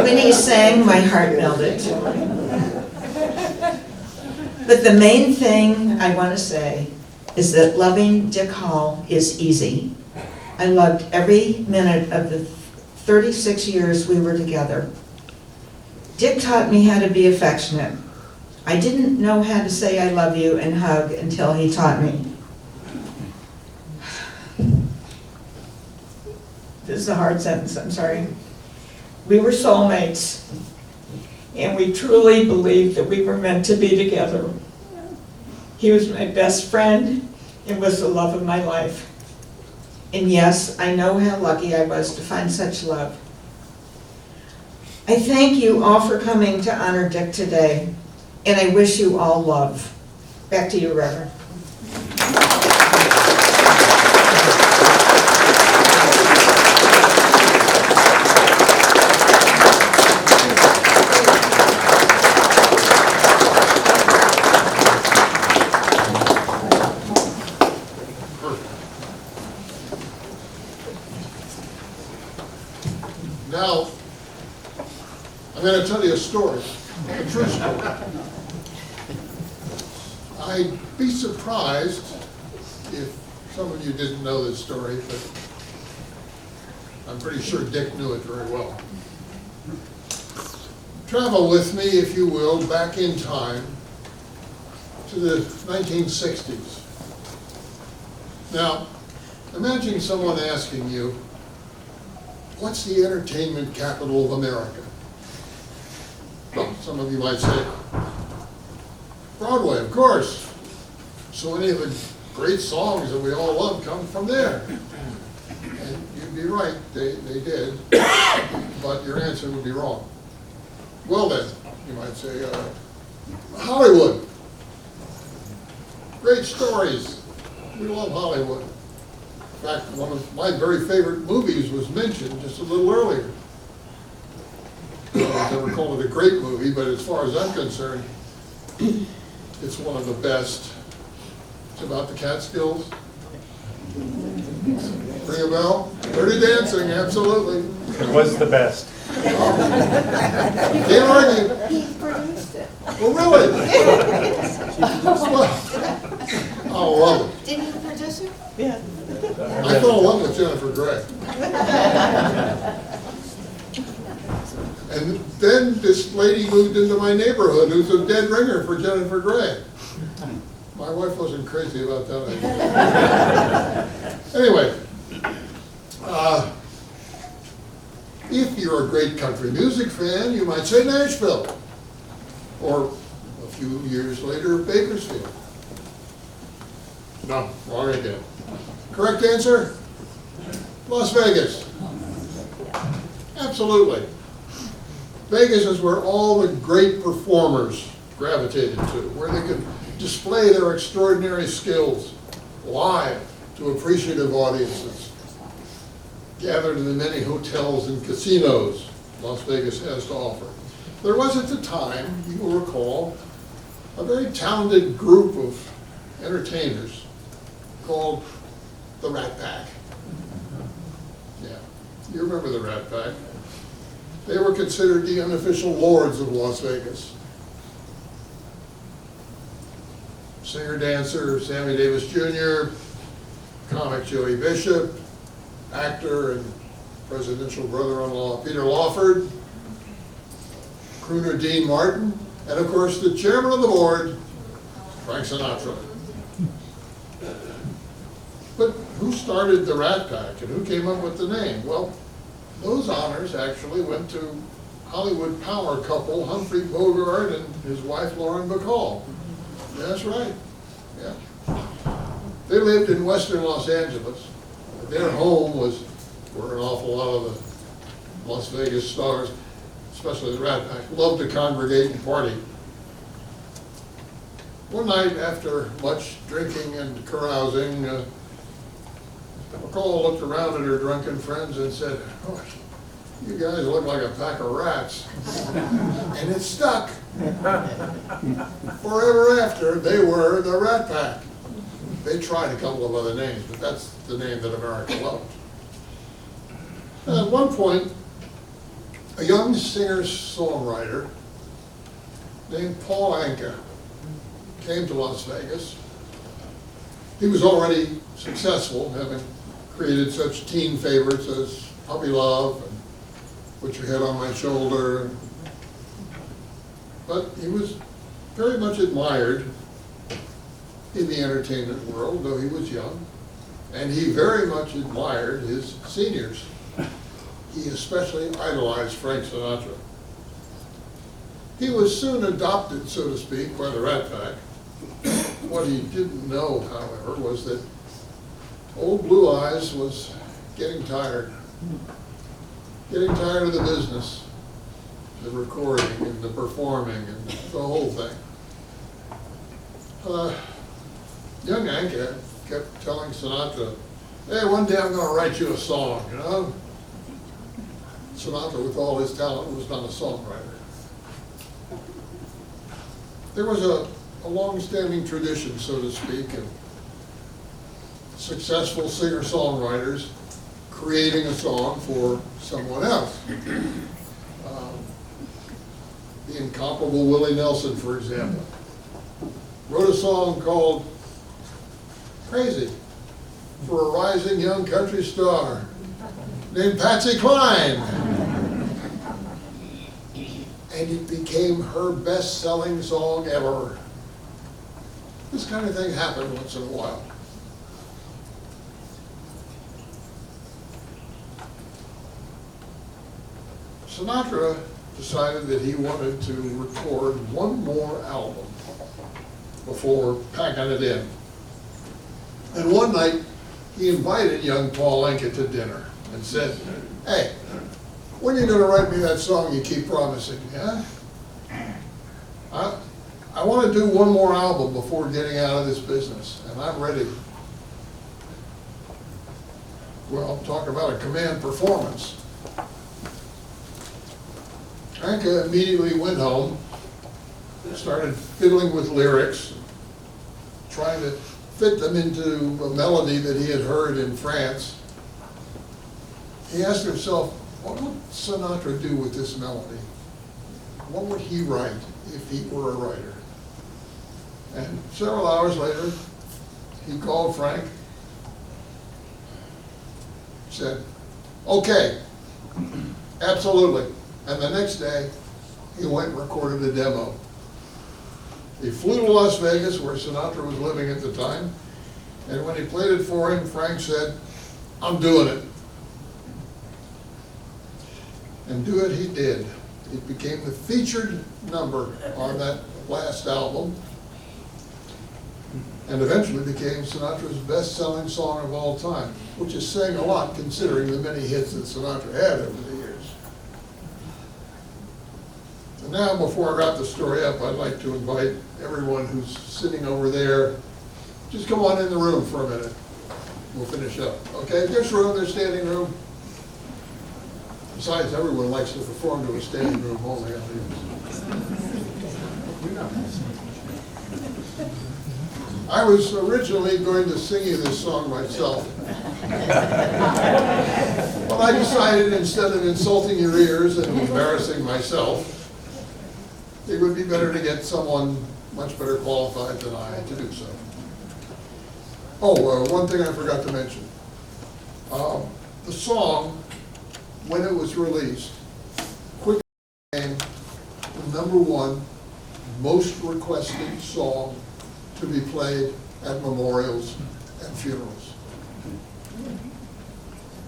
When he sang, my heart melted. But the main thing I want to say is that loving Dick Hall is easy. I loved every minute of the 36 years we were together. Dick taught me how to be affectionate. I didn't know how to say I love you and hug until he taught me. This is a hard sentence, I'm sorry. We were soulmates, and we truly believed that we were meant to be together. He was my best friend and was the love of my life. And yes, I know how lucky I was to find such love. I thank you all for coming to honor Dick today, and I wish you all love. Back to you, Reverend. Now, I'm going to tell you a story, a true story. I'd be surprised if some of you didn't know this story, but I'm pretty sure Dick knew it very well. Travel with me, if you will, back in time to the 1960s. Now, imagine someone asking you, what's the entertainment capital of America? Well, some of you might say, Broadway, of course. So many of the great songs that we all love come from there. And you'd be right, they did, but your answer would be wrong. Well then, you might say, Hollywood. Great stories. We love Hollywood. In fact, one of my very favorite movies was mentioned just a little earlier. I've never called it a great movie, but as far as I'm concerned, it's one of the best. It's about the Catskills. Ring a bell? Dirty Dancing, absolutely. It was the best. Can't argue. He produced it. Well, really? Well, I love it. Didn't you produce it? Yeah. I fell in love with Jennifer Grey. And then this lady moved into my neighborhood who's a dead ringer for Jennifer Grey. My wife wasn't crazy about that idea. Anyway, if you're a great country music fan, you might say Nashville. Or a few years later, Bakersfield. No, wrong again. Correct answer? Las Vegas. Absolutely. Vegas is where all the great performers gravitated to, where they could display their extraordinary skills live to appreciative audiences, gathered in the many hotels and casinos Las Vegas has to offer. There was at the time, you will recall, a very talented group of entertainers called the Rat Pack. Yeah, you remember the Rat Pack. They were considered the unofficial lords of Las Vegas. Singer-dancer Sammy Davis Jr., comic Joey Bishop, actor and presidential brother-in-law Peter Lawford, crooner Dean Martin, and of course the chairman of the board, Frank Sinatra. But who started the Rat Pack and who came up with the name? Well, those honors actually went to Hollywood power couple Humphrey Bogart and his wife Lauren Bacall. That's right, yeah. They lived in western Los Angeles. Their home was where an awful lot of the Las Vegas stars, especially the Rat Pack, loved to congregate and party. One night after much drinking and carousing, McCall looked around at her drunken friends and said, "Oh, you guys look like a pack of rats." And it stuck. Forever after, they were the Rat Pack. They tried a couple of other names, but that's the name that America loved. And at one point, a young singer-songwriter named Paul Anka came to Las Vegas. He was already successful, having created such teen favorites as Puppy Love and Put Your Head on My Shoulder. But he was very much admired in the entertainment world, though he was young. And he very much admired his seniors. He especially idolized Frank Sinatra. He was soon adopted, so to speak, by the Rat Pack. What he didn't know, however, was that old Blue Eyes was getting tired of the business, the recording and the performing and the whole thing. Young Anka kept telling Sinatra, "Hey, one day I'm going to write you a song, you know?" Sinatra, with all his talent, was not a songwriter. There was a long-standing tradition, so to speak, of successful singer-songwriters creating a song for someone else. The incomparable Willie Nelson, for example, wrote a song called "Crazy" for a rising young country star named Patsy Cline. And it became her best-selling song ever. This kind of thing happened once in a while. Sinatra decided that he wanted to record one more album before packing it in. And one night, he invited young Paul Anka to dinner and said, "Hey, when are you going to write me that song you keep promising, yeah? I want to do one more album before getting out of this business, and I'm ready." Well, talk about a command performance. Anka immediately went home, started fiddling with lyrics, trying to fit them into a melody that he had heard in France. He asked himself, what would Sinatra do with this melody? What would he write if he were a writer? And several hours later, he called Frank, said, "Okay, absolutely." And the next day, he went and recorded a demo. He flew to Las Vegas, where Sinatra was living at the time, and when he played it for him, Frank said, "I'm doing it." And do it he did. It became the featured number on that last album. and eventually became Sinatra's best-selling song of all time, which is saying a lot considering the many hits that Sinatra had over the years. And now, before I wrap the story up, I'd like to invite everyone who's sitting over there, just come on in the room for a minute. We'll finish up, okay? There's room, there's standing room. Besides, everyone likes to perform to a standing room only. I was originally going to sing you this song myself. But I decided instead of insulting your ears and embarrassing myself, it would be better to get someone much better qualified than I to do so. Oh, one thing I forgot to mention. The song, when it was released, quickly became the #1 most requested song to be played at memorials and funerals.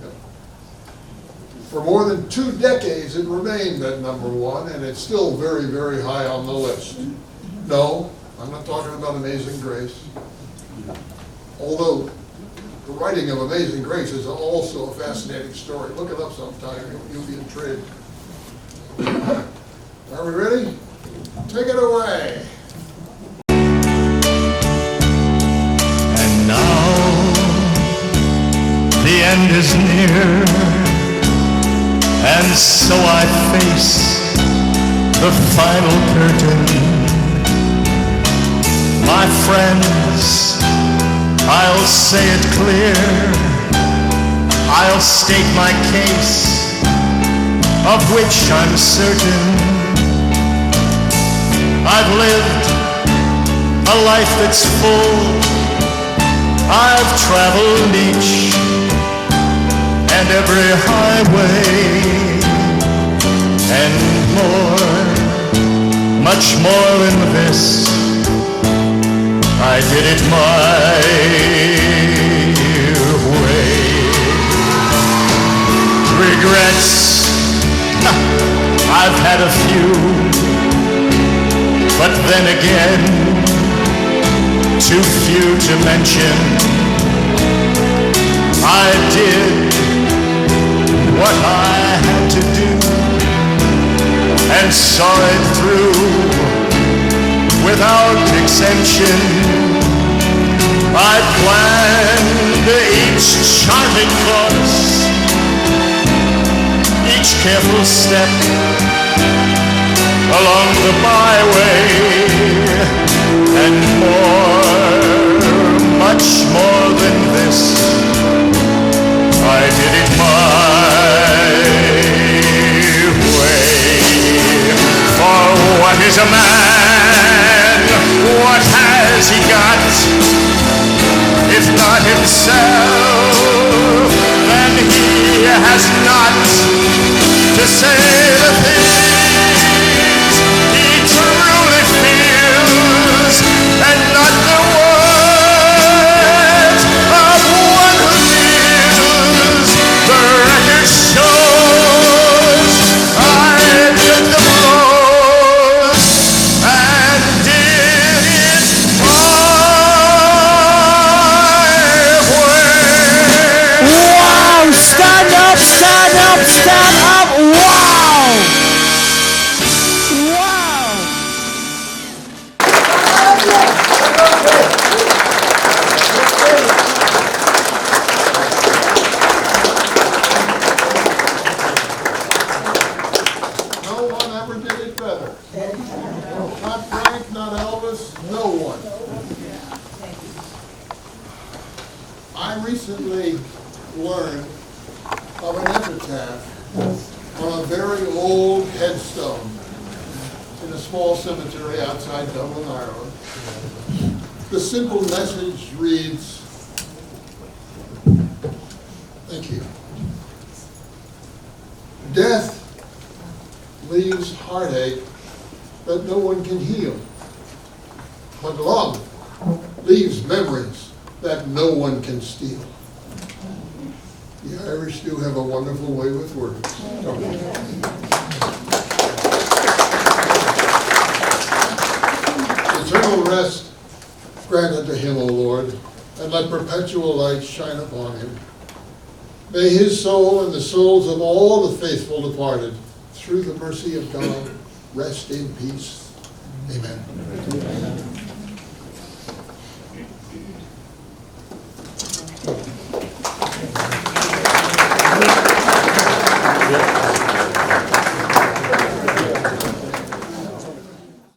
Yep. For more than 2 decades, it remained at #1, and it's still very, very high on the list. No, I'm not talking about Amazing Grace. Although the writing of Amazing Grace is also a fascinating story. Look it up sometime, you'll be intrigued. Are we ready? Take it away. And now the end is near, and so I face the final curtain. My friends, I'll say it clear, I'll state my case, of which I'm certain. I've lived a life that's full, I've traveled each and every highway, and more, much more than this, I did it my way. Regrets, I've had a few, but then again, too few to mention. I did what I had to do, and saw it through without exemption. I planned each charted course, each careful step along the byway, and more, much more than this, I did it my way. For what is a man? What has he got? If not himself, then he has not to say the things he truly feels, and not the words of one who lives. The record shows I did the most and did it Wow! Stand up, stand up, stand up! Wow! Wow! No one ever did it better. Not Frank, not Elvis, no one. I recently learned of an epitaph on a very old headstone in a small cemetery outside Dublin, Ireland. The simple message reads, thank you. Death leaves heartache that no one can heal, but love leaves memories that no one can steal. The Irish do have a wonderful way with words, don't they? Eternal rest Grant unto him, O Lord, and let perpetual light shine upon him. May his soul and the souls of all the faithful departed, through the mercy of God, rest in peace. Amen.